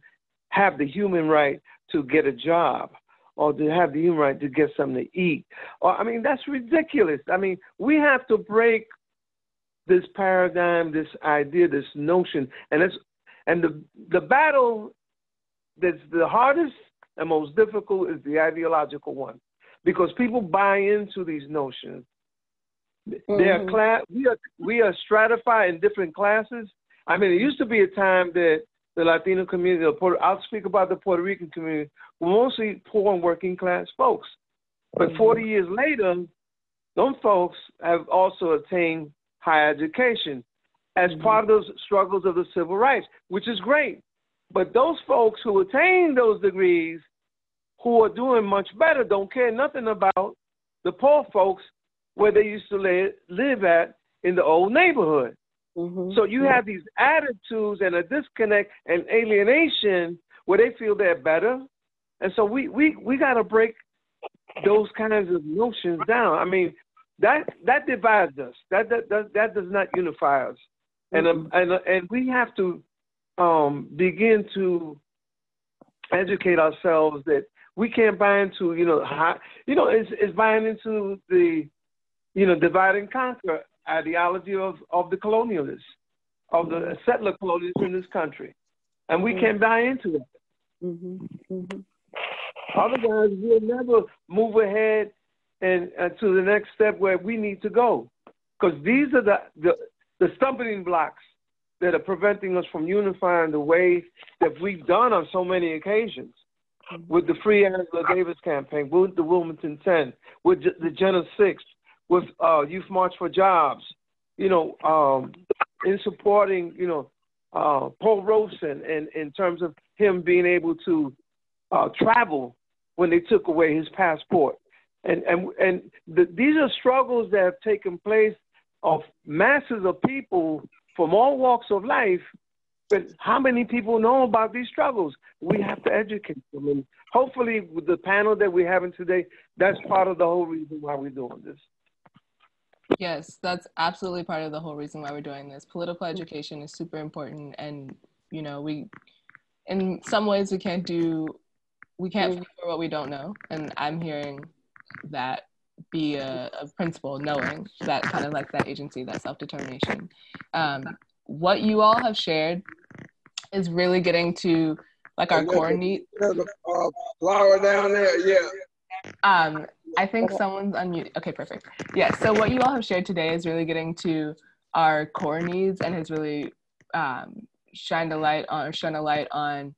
have the human right to get a job or to have the human right to get something to eat. Or, I mean, that's ridiculous. I mean, we have to break this paradigm, this idea, this notion, and the battle that's the hardest and most difficult is the ideological one, because people buy into these notions. We are stratified in different classes. I mean, it used to be a time that the Latino community, I'll speak about the Puerto Rican community, were mostly poor and working class folks. But 40 years later, those folks have also attained higher education as part of those struggles of the civil rights, which is great. But those folks who attain those degrees, who are doing much better, don't care nothing about the poor folks where they used to live at in the old neighborhood. So you have these attitudes and a disconnect and alienation where they feel they're better. And so we got to break those kinds of notions down. I mean, that divides us. That does not unify us. And we have to begin to educate ourselves that we can't buy into, it's buying into the, divide and conquer ideology of the colonialists, of the settler colonialists in this country. And we can't buy into it. Otherwise, we'll never move ahead and to the next step where we need to go. Because these are the stumbling blocks that are preventing us from unifying the way that we've done on so many occasions. With the Free Angela Davis campaign, with the Wilmington 10, with the Jenna 6, with Youth March for Jobs, in supporting, Paul Robeson in terms of him being able to travel when they took away his passport. These are struggles that have taken place of masses of people from all walks of life. But how many people know about these struggles? We have to educate them. And hopefully with the panel that we're having today, that's part of the whole reason why we're doing this. Yes, that's absolutely part of the whole reason why we're doing this. Political education is super important. And, we, in some ways we can't fight for what we don't know. And I'm hearing that be a principle, knowing that kind of like that agency, that self-determination. What you all have shared is really getting to like our core needs. There's a flower down there, yeah. I think someone's unmuted. Okay, perfect. Yeah, so what you all have shared today is really getting to our core needs and has really shined a light on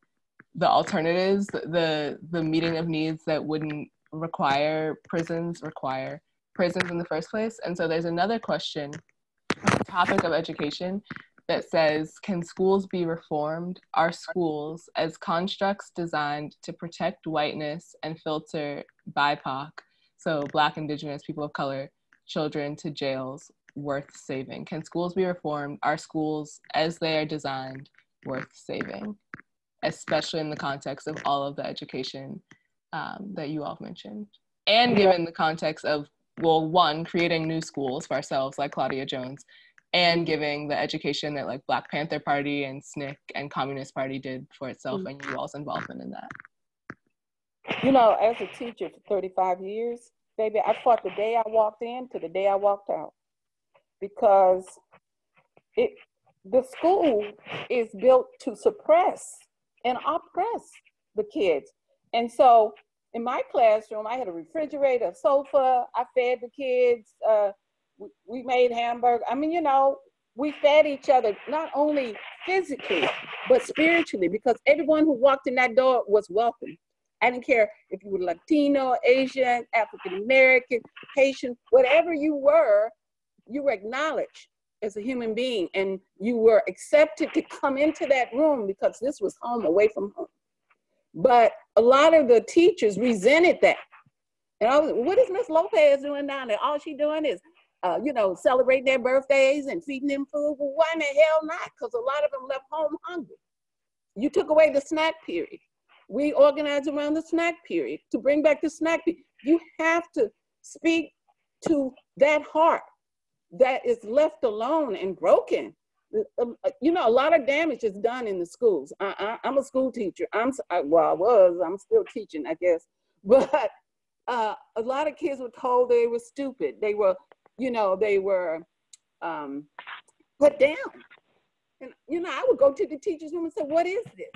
the alternatives, the meeting of needs that wouldn't require prisons in the first place. And so there's another question on the topic of education that says, can schools be reformed? Are schools, as constructs designed to protect whiteness and filter BIPOC, so Black, Indigenous, people of color, children to jails, worth saving? Can schools be reformed? Are schools, as they are designed, worth saving? Especially in the context of all of the education that you all mentioned. And given the context of, well, one, creating new schools for ourselves, like Claudia Jones, and giving the education that like Black Panther Party and SNCC and Communist Party did for itself, and you all's involvement in that. As a teacher for 35 years, baby, I fought the day I walked in to the day I walked out, because the school is built to suppress and oppress the kids. And so in my classroom, I had a refrigerator, a sofa, I fed the kids, we made hamburger. I mean, we fed each other, not only physically, but spiritually, because everyone who walked in that door was welcome. I didn't care if you were Latino, Asian, African-American, Haitian, whatever you were acknowledged as a human being, and you were accepted to come into that room because this was home away from home. But a lot of the teachers resented that. And I was, what is Miss Lopez doing down there? All she doing is, celebrating their birthdays and feeding them food. Well, why in the hell not? Because a lot of them left home hungry. You took away the snack period. We organized around the snack period to bring back the snack period. You have to speak to that heart that is left alone and broken. You know, a lot of damage is done in the schools. I'm a school teacher. I'm still teaching, I guess. But a lot of kids were told they were stupid. They were, you know, they were put down. And, you know, I would go to the teacher's room and say, what is this?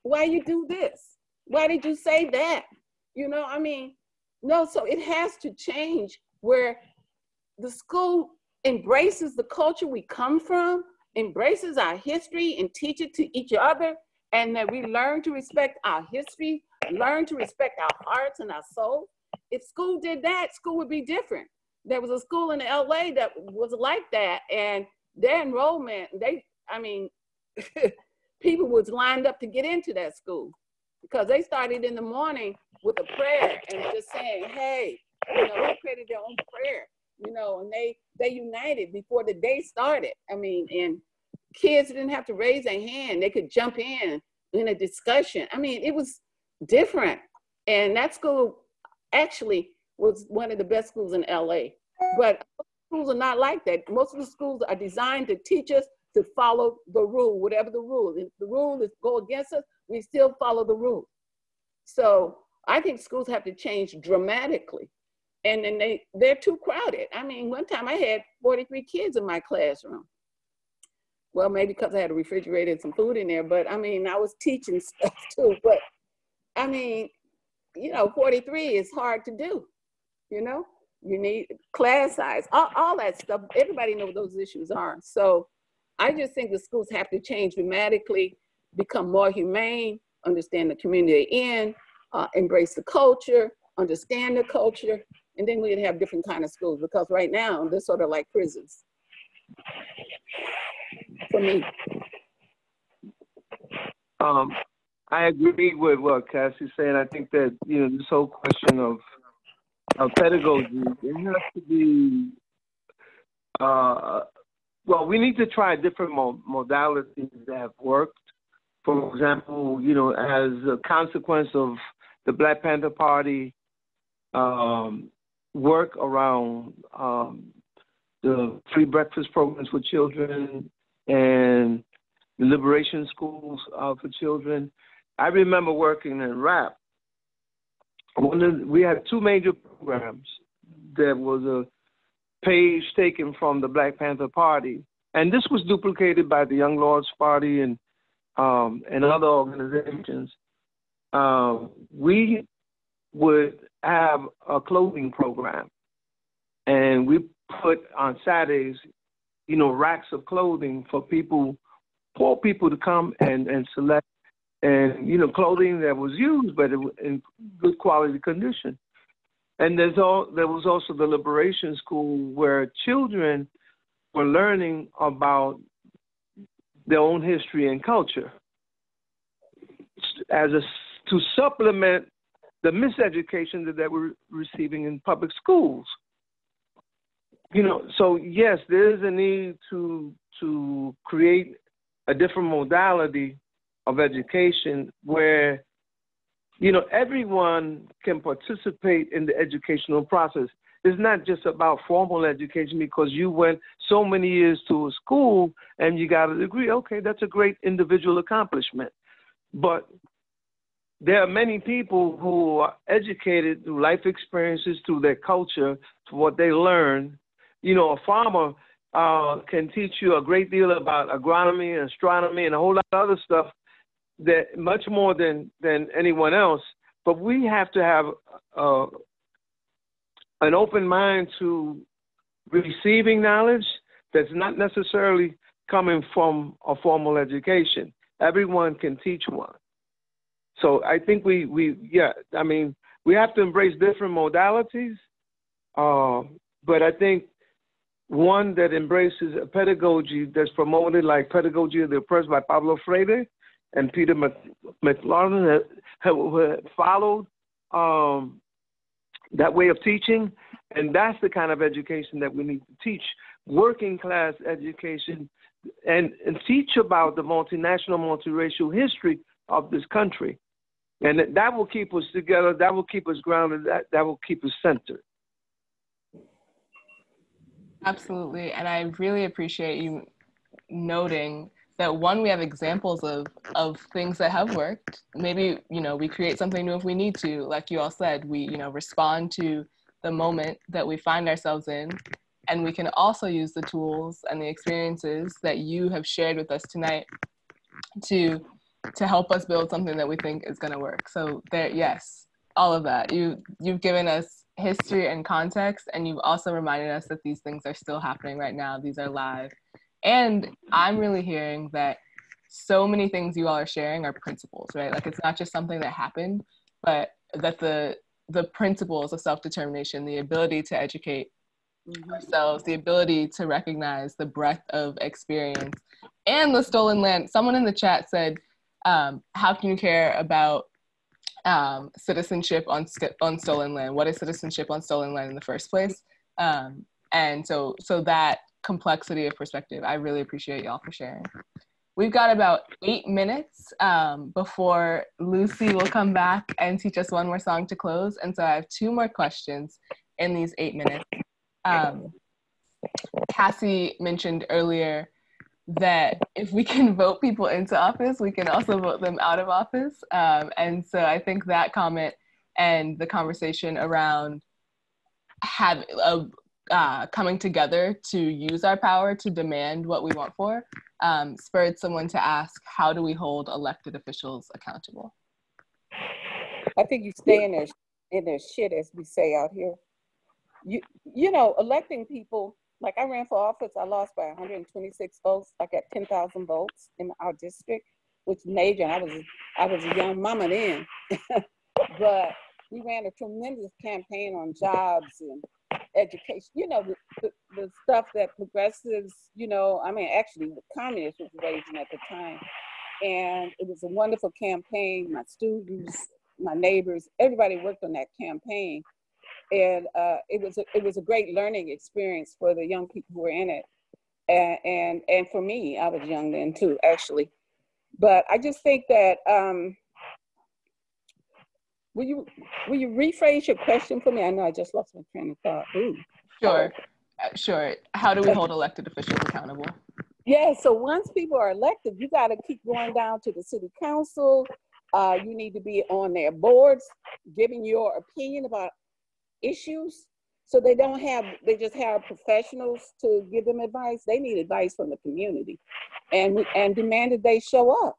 Why you do this? Why did you say that? You know, I mean, no, so it has to change where the school embraces the culture we come from, embraces our history and teach it to each other, and that we learn to respect our history, learn to respect our hearts and our souls. If school did that, school would be different. There was a school in LA that was like that, and their enrollment, people was lined up to get into that school because they started in the morning with a prayer and just saying, hey, you know, they created their own prayer, you know, and they united before the day started. I mean, and kids didn't have to raise their hand. They could jump in a discussion. I mean, it was different. And that school actually was one of the best schools in LA. But schools are not like that. Most of the schools are designed to teach us to follow the rule, whatever the rule. If the rule is go against us, we still follow the rule. So I think schools have to change dramatically. And then they're too crowded. I mean, one time I had 43 kids in my classroom. Well, maybe because I had a refrigerator and some food in there, but I mean, I was teaching stuff too. But I mean, you know, 43 is hard to do, you know? You need class size, all that stuff. Everybody knows what those issues are. So I just think the schools have to change dramatically, become more humane, understand the community they're in, embrace the culture, understand the culture, and then we'd have different kind of schools, because right now they're sort of like prisons for me. I agree with what Cassie's saying. I think that, you know, this whole question of pedagogy, it has to be, well, we need to try different modalities that have worked. For example, you know, as a consequence of the Black Panther Party work around the free breakfast programs for children and the liberation schools for children. I remember working in RAP. We had two major programs. There was a page taken from the Black Panther Party, and this was duplicated by the Young Lords Party and other organizations. We would have a clothing program, and we put on Saturdays, you know, racks of clothing for people, poor people, to come and select, and, you know, clothing that was used, but it was in good quality condition. And there was also the Liberation School, where children were learning about their own history and culture to supplement the miseducation that they were receiving in public schools. You know, so yes, there is a need to create a different modality of education where, you know, everyone can participate in the educational process. It's not just about formal education because you went so many years to a school and you got a degree. Okay, that's a great individual accomplishment. But there are many people who are educated through life experiences, through their culture, through what they learn. You know, a farmer can teach you a great deal about agronomy and astronomy and a whole lot of other stuff, that much more than anyone else. But we have to have an open mind to receiving knowledge that's not necessarily coming from a formal education. Everyone can teach one. So I think we have to embrace different modalities, but I think one that embraces a pedagogy that's promoted, like Pedagogy of the Oppressed by Pablo Freire and Peter McLaren, have followed that way of teaching, and that's the kind of education that we need to teach, working class education, and teach about the multinational, multiracial history of this country. And that will keep us together, that will keep us grounded, that will keep us centered. Absolutely, and I really appreciate you noting that one, we have examples of things that have worked. Maybe, we create something new if we need to. Like you all said, we, respond to the moment that we find ourselves in. And we can also use the tools and the experiences that you have shared with us tonight to help us build something that we think is going to work. So there, yes, all of that. You've given us history and context, and you've also reminded us that these things are still happening right now. These are live. And I'm really hearing that so many things you all are sharing are principles, right? Like, it's not just something that happened, but that the principles of self-determination, the ability to educate ourselves, the ability to recognize the breadth of experience and the stolen land. Someone in the chat said, how can you care about citizenship on stolen land? What is citizenship on stolen land in the first place? And so that complexity of perspective, I really appreciate y'all for sharing. We've got about 8 minutes before Luci will come back and teach us one more song to close. And so I have 2 more questions in these 8 minutes. Cassie mentioned earlier that if we can vote people into office, we can also vote them out of office. And so I think that comment and the conversation around coming together to use our power to demand what we want for spurred someone to ask, how do we hold elected officials accountable? I think you stay in their shit, as we say out here. Electing people, like I ran for office, I lost by 126 votes. I got 10,000 votes in our district, which major. And I was a young mama then, but we ran a tremendous campaign on jobs and education. The stuff that progressives, actually the communists was raising at the time. And it was a wonderful campaign. My students, my neighbors, everybody worked on that campaign. And it was a great learning experience for the young people who were in it. And for me, I was young then too, actually. But I just think that, will you rephrase your question for me? I know I just lost my train of thought. Ooh. Sure. How do we hold elected officials accountable? Yeah, so once people are elected, you got to keep going down to the city council. You need to be on their boards, giving your opinion about issues. So they just have professionals to give them advice. They need advice from the community, and demand that they show up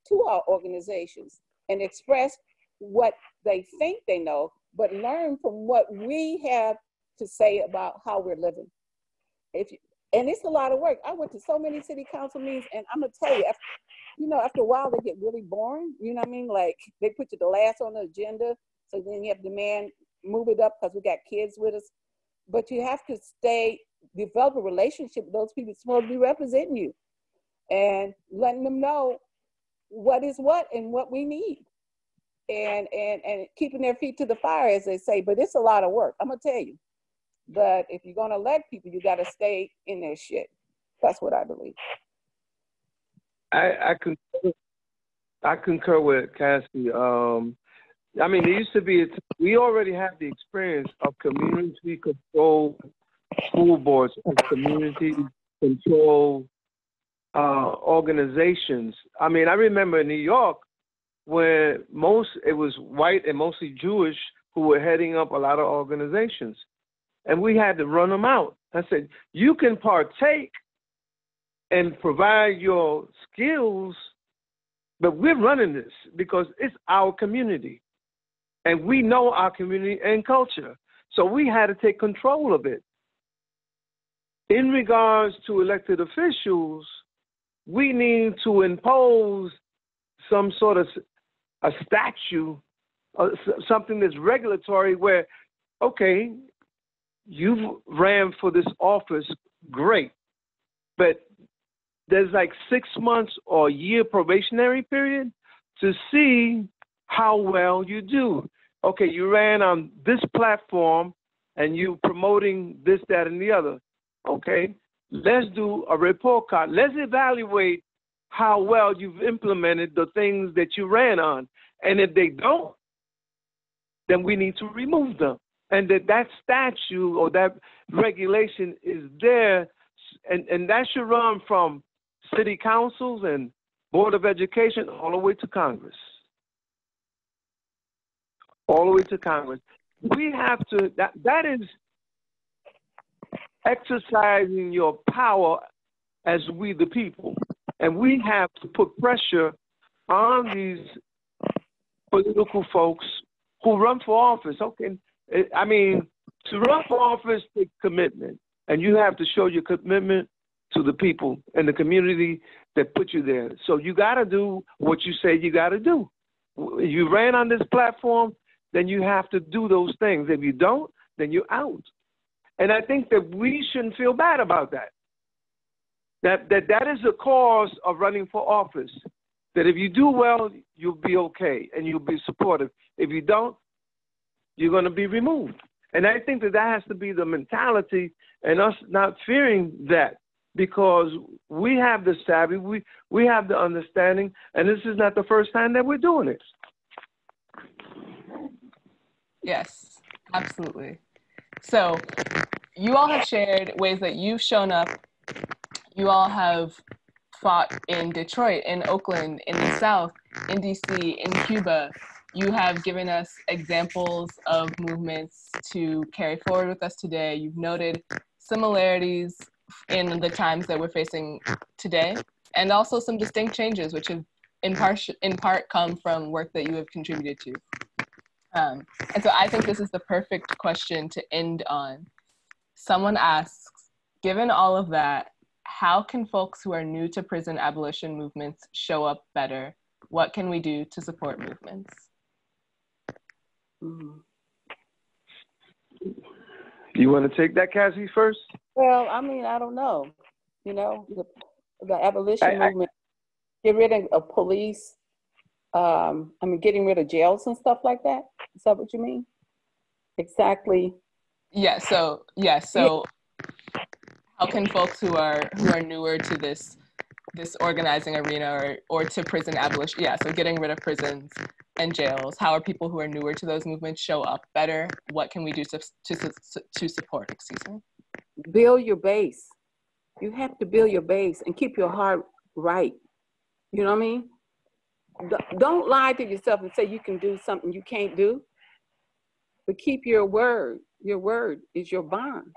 to our organizations and express what they think they know, but learn from what we have to say about how we're living. And it's a lot of work. I went to so many city council meetings, and I'm gonna tell you, after a while they get really boring. You know what I mean? Like, they put you the last on the agenda, so then you have to move it up because we got kids with us. But you have to develop a relationship with those people who are supposed to be representing you, and letting them know what is what and what we need, and keeping their feet to the fire, as they say. But it's a lot of work, I'm gonna tell you. But if you're gonna elect people, you gotta stay in their shit. That's what I believe. I concur with Cassie. It used to be, we already have the experience of community control school boards and community control organizations. I remember in New York, where it was white and mostly Jewish who were heading up a lot of organizations. And we had to run them out. I said, you can partake and provide your skills, but we're running this because it's our community. And we know our community and culture. So we had to take control of it. In regards to elected officials, we need to impose some sort of a statute, something that's regulatory where, okay, you've ran for this office, great. But there's like 6 months or a year probationary period to see how well you do. Okay, you ran on this platform and you promoting this, that, and the other. Okay, let's do a report card. Let's evaluate how well you've implemented the things that you ran on. And if they don't, then we need to remove them. And that statute or that regulation is there, and that should run from city councils and Board of Education, all the way to Congress. All the way to Congress. We have to, that is exercising your power as we the people. And we have to put pressure on these political folks who run for office. Okay, I mean, to run for office takes commitment. And you have to show your commitment to the people and the community that put you there. So you got to do what you say you got to do. If you ran on this platform, then you have to do those things. If you don't, then you're out. And I think that we shouldn't feel bad about that. That is the cause of running for office. That if you do well, you'll be okay and you'll be supportive. If you don't, you're going to be removed. And I think that has to be the mentality, and us not fearing that, because we have the savvy, we have the understanding, and this is not the first time that we're doing it. Yes, absolutely. So you all have shared ways that you've shown up. You all have fought in Detroit, in Oakland, in the South, in DC, in Cuba. You have given us examples of movements to carry forward with us today. You've noted similarities in the times that we're facing today, and also some distinct changes, which have in part come from work that you have contributed to. And so I think this is the perfect question to end on. Someone asks, given all of that, how can folks who are new to prison abolition movements show up better? What can we do to support movements? You want to take that, Cassie, first? Well, I mean, I don't know. You know, the abolition movement, get rid of police. I mean, getting rid of jails and stuff like that. Is that what you mean? Exactly. Yeah. So how can folks who are newer to this organizing arena or to prison abolition? Yeah. So getting rid of prisons and jails. How are people who are newer to those movements show up better? What can we do to support? Excuse me. Build your base. You have to build your base and keep your heart right. You know what I mean? Don't lie to yourself and say you can do something you can't do, but keep your word. Your word is your bond.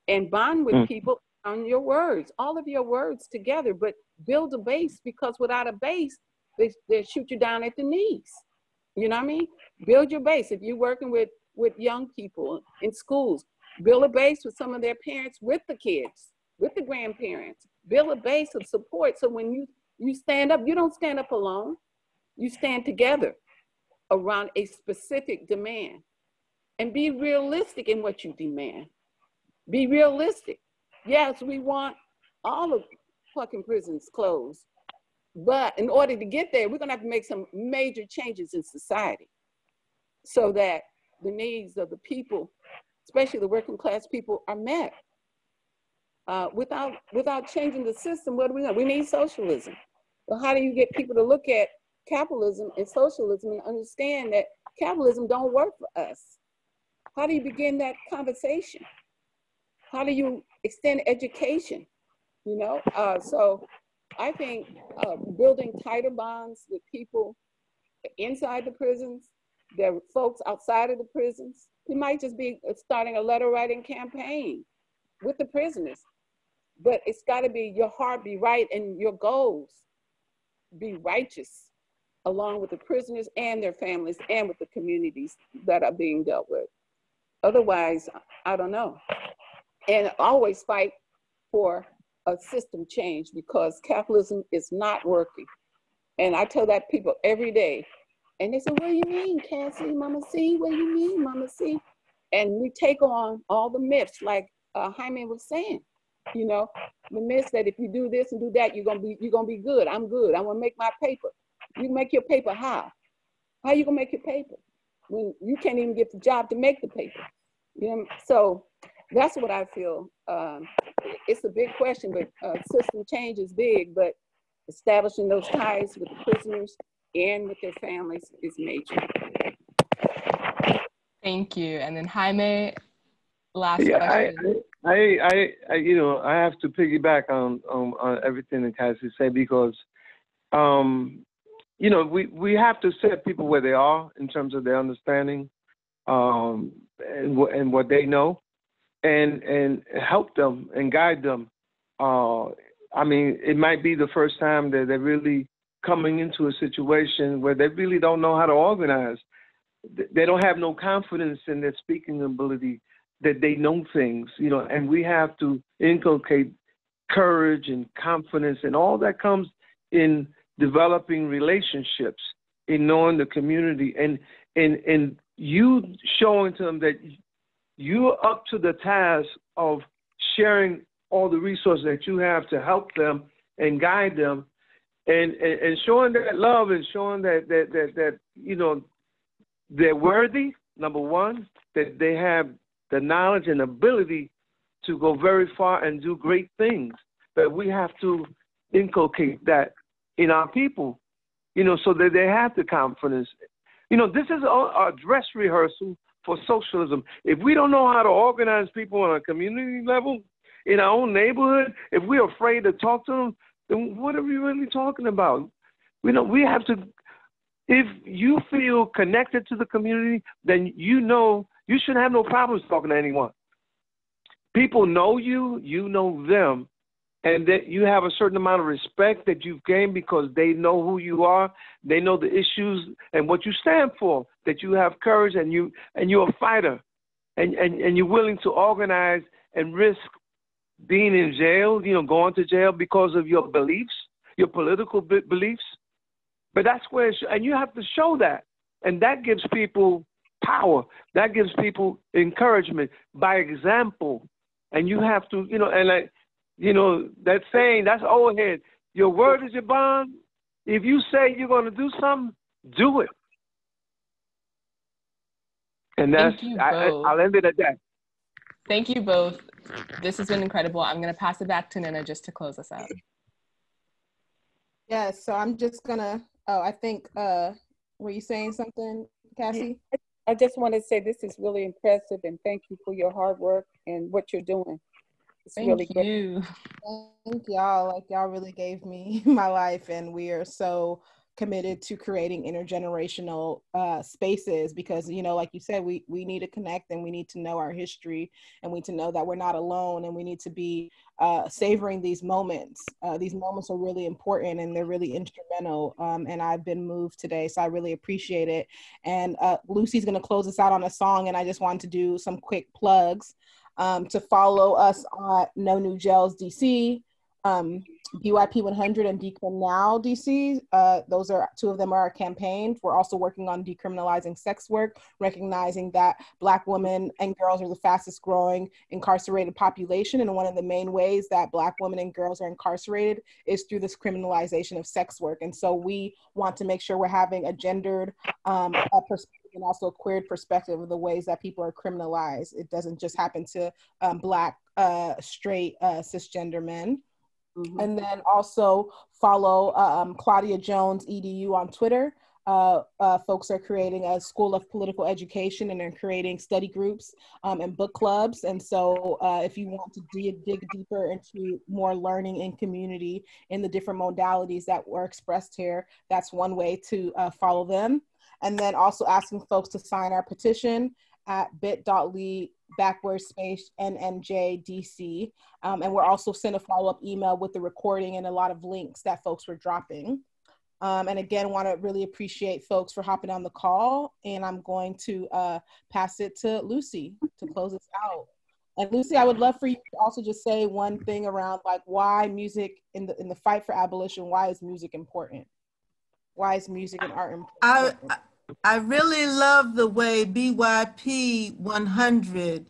And bond with people on your words, all of your words together, but build a base, because without a base, they shoot you down at the knees. You know what I mean? Build your base. If you're working with young people in schools, build a base with some of their parents, with the kids, with the grandparents. Build a base of support, so when you stand up, you don't stand up alone. You stand together around a specific demand, and be realistic in what you demand. Be realistic. Yes, we want all of fucking prisons closed, but in order to get there, we're gonna have to make some major changes in society so that the needs of the people, especially the working class people, are met. Without changing the system, what do we want? We need socialism. Well, how do you get people to look at capitalism and socialism and understand that capitalism don't work for us? How do you begin that conversation? How do you extend education? You know, so I think building tighter bonds with people inside the prisons, there are folks outside of the prisons. We might just be starting a letter writing campaign with the prisoners, but it's got to be your heart be right and your goals be righteous, along with the prisoners and their families and with the communities that are being dealt with. Otherwise, I don't know. And always fight for a system change, because capitalism is not working. And I tell that people every day. And they say, what do you mean, Cassie, Mama C? What do you mean, Mama C? And we take on all the myths, like Jaime was saying. You know, the myths that if you do this and do that, you're gonna be good. I'm good. I'm gonna make my paper. You make your paper how? How you gonna make your paper when you can't even get the job to make the paper? You know, so that's what I feel. It's a big question, but system change is big, but establishing those ties with the prisoners and with their families is major. Thank you. And then Jaime, last question. You know, I have to piggyback on everything that Cassie said because, you know, we have to set people where they are in terms of their understanding, and what they know, and help them and guide them. I mean, it might be the first time that they're really coming into a situation where they really don't know how to organize. They don't have no confidence in their speaking ability, that they know things, you know, and we have to inculcate courage and confidence, and all that comes in developing relationships, in knowing the community, and you showing to them that you're up to the task of sharing all the resources that you have to help them and guide them, and showing that love, and showing that you know, they're worthy, number one, that they have the knowledge and ability to go very far and do great things. But we have to inculcate that in our people, you know, so that they have the confidence. You know, this is a dress rehearsal for socialism. If we don't know how to organize people on a community level, in our own neighborhood, if we're afraid to talk to them, then what are we really talking about? We have to, if you feel connected to the community, then you know you shouldn't have no problems talking to anyone. People know you, you know them, and that you have a certain amount of respect that you've gained because they know who you are, they know the issues and what you stand for, that you have courage, and you're a fighter, and you're willing to organize and risk being in jail, you know, going to jail because of your beliefs, your political beliefs. But that's where, and you have to show that. And that gives people power. That gives people encouragement by example. And you have to, you know, and like, you know, that saying, that's old head. Your word is your bond. If you say you're going to do something, do it. And that's, I'll end it at that. Thank you both. This has been incredible. I'm going to pass it back to Nina just to close us out. Yes, so I'm just gonna, I think, were you saying something, Cassie? I just want to say this is really impressive, and thank you for your hard work and what you're doing. It's really Thank you. Thank y'all. Like, y'all really gave me my life, and we are so committed to creating intergenerational spaces because, you know, like you said, we need to connect, and we need to know our history, and we need to know that we're not alone, and we need to be savoring these moments. These moments are really important, and they're really instrumental, and I've been moved today, so I really appreciate it. And Luci's going to close us out on a song, and I just wanted to do some quick plugs. To follow us on No New Gels DC, BYP 100 and Decrim Now DC. Those are two of them are our campaigns. We're also working on decriminalizing sex work, recognizing that Black women and girls are the fastest growing incarcerated population. And one of the main ways that Black women and girls are incarcerated is through this criminalization of sex work. And so we want to make sure we're having a gendered perspective and also a queer perspective of the ways that people are criminalized. It doesn't just happen to Black, straight, cisgender men. Mm-hmm. And then also follow Claudia Jones EDU on Twitter. Folks are creating a school of political education, and they're creating study groups and book clubs. And so if you want to dig deeper into more learning in community in the different modalities that were expressed here, that's one way to follow them. And then also asking folks to sign our petition at bit.ly/NNJDC. And we're also sent a follow-up email with the recording and a lot of links that folks were dropping. And again, want to really appreciate folks for hopping on the call. And I'm going to pass it to Luci to close us out. And Luci, I would love for you to also just say one thing around like why music in the fight for abolition, why is music important? Why is music and art important? I really love the way BYP 100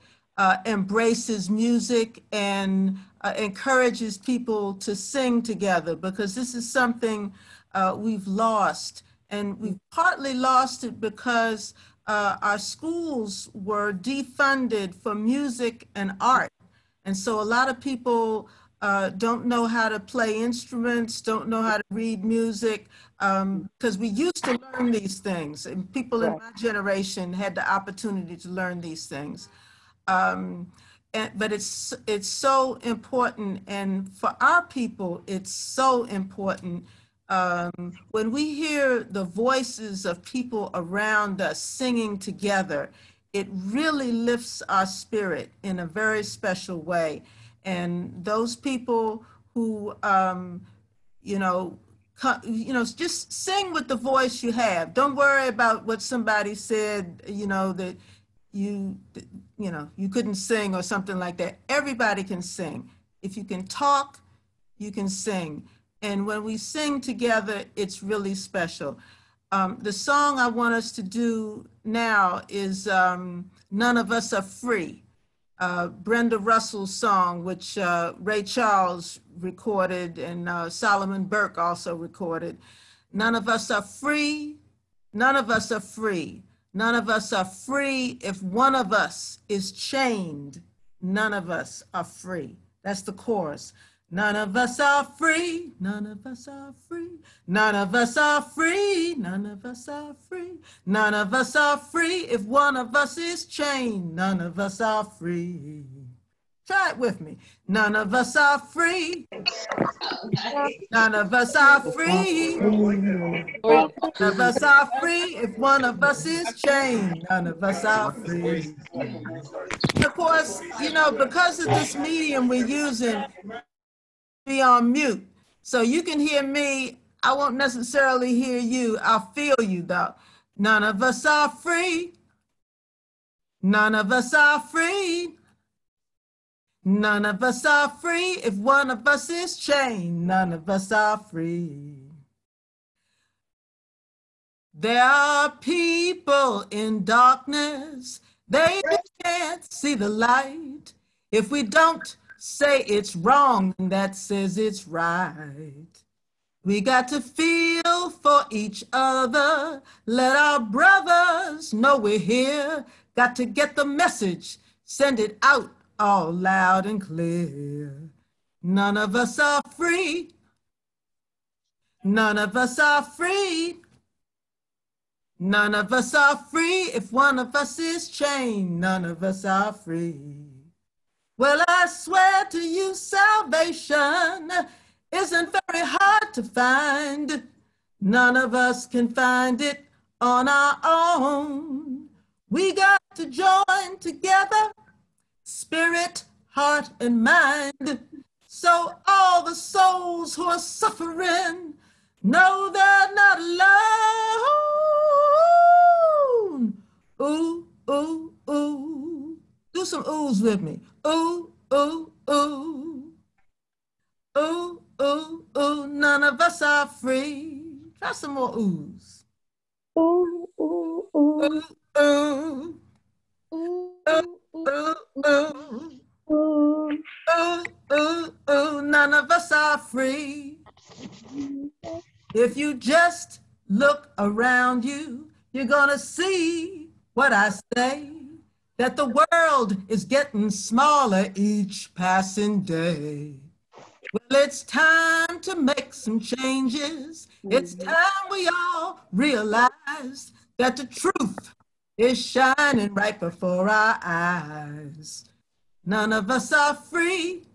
embraces music and encourages people to sing together, because this is something we've lost. And we've partly lost it because our schools were defunded for music and art. And so a lot of people don't know how to play instruments, don't know how to read music, because we used to learn these things, and people in my generation had the opportunity to learn these things. but it's so important, and for our people, it's so important. When we hear the voices of people around us singing together, it really lifts our spirit in a very special way. And those people who, just sing with the voice you have. Don't worry about what somebody said, that you couldn't sing or something like that. Everybody can sing. If you can talk, you can sing. And when we sing together, it's really special. The song I want us to do now is None of Us Are Free, Brenda Russell's song, which Ray Charles recorded and Solomon Burke also recorded. None of us are free, none of us are free. None of us are free if one of us is chained. None of us are free. That's the chorus. None of us are free, none of us are free, none of us are free, none of us are free, none of us are free if one of us is chained, none of us are free. Try it with me. None of us are free, none of us are free, none of us are free if one of us is chained, none of us are free. Of course, because of this medium we're using, be on mute. So you can hear me. I won't necessarily hear you. I'll feel you though. None of us are free. None of us are free. None of us are free if one of us is chained. None of us are free. There are people in darkness. They can't see the light. If we don't say it's wrong, that says it's right. We got to feel for each other. Let our brothers know we're here. Got to get the message, send it out all loud and clear. None of us are free. None of us are free. None of us are free if one of us is chained. None of us are free. Well, I swear to you, salvation isn't very hard to find. None of us can find it on our own. We got to join together, spirit, heart, and mind. So all the souls who are suffering know they're not alone. Ooh, ooh, ooh. Do some oohs with me. Ooh, ooh, ooh. Ooh, ooh, ooh. None of us are free. Try some more oohs. Ooh, ooh, ooh. Ooh, ooh. Ooh, ooh, ooh. Ooh. Ooh, ooh, ooh. None of us are free. If you just look around you, you're gonna see what I say, that the world is getting smaller each passing day. Well, it's time to make some changes. It's time we all realize that the truth is shining right before our eyes. None of us are free.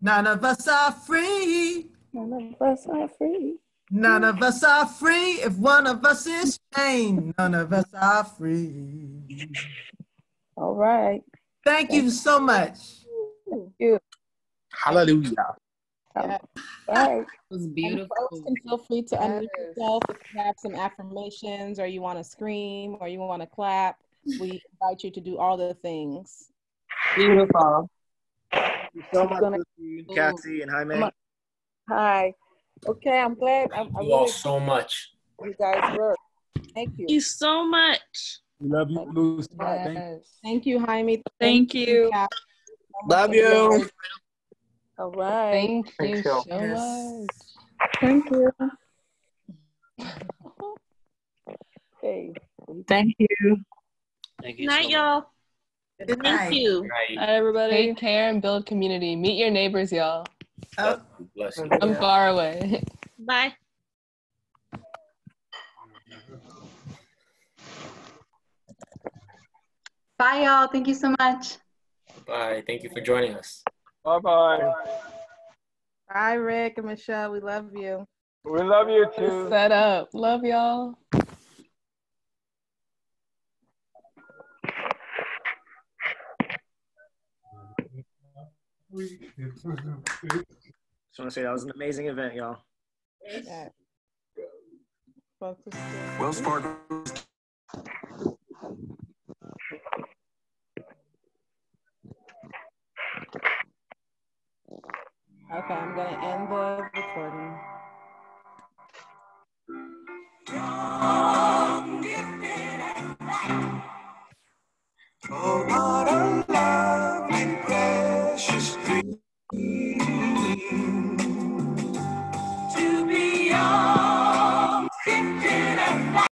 None of us are free. None of us are free. None of us are free if one of us is chained. None of us are free. All right. Thank you so much. Thank you. Hallelujah. Yeah. All right. It was And beautiful. folks can feel free to unmute Yes. yourself if you have some affirmations or you want to scream or you want to clap. We invite you to do all the things. Beautiful. Thank you so I'm much, gonna- Luci, Cassie, and Jaime. Hi. Okay, I'm glad. I You all really so much. you guys work. Thank you. Thank you so much. We love you, Lucy. Thank you. Yes. Thank you, Jaime. Thank you. Kat. Love you. All right. Thank you Thank you. so much. Thank you. Okay. Thank you. Thank you Night, so much. y'all. Good Thank night. you. Right. Bye, everybody. Take care and build community. Meet your neighbors, y'all. Oh, Bless you. I'm far away. Bye. Bye, y'all. Thank you so much. Bye. Thank you for joining us. Bye-bye. Bye, Rick and Michelle. We love you. We love you too. Set up. Love y'all. Just want to say that was an amazing event, y'all. Yeah. Wells Fargo. Okay, I'm gonna end the recording.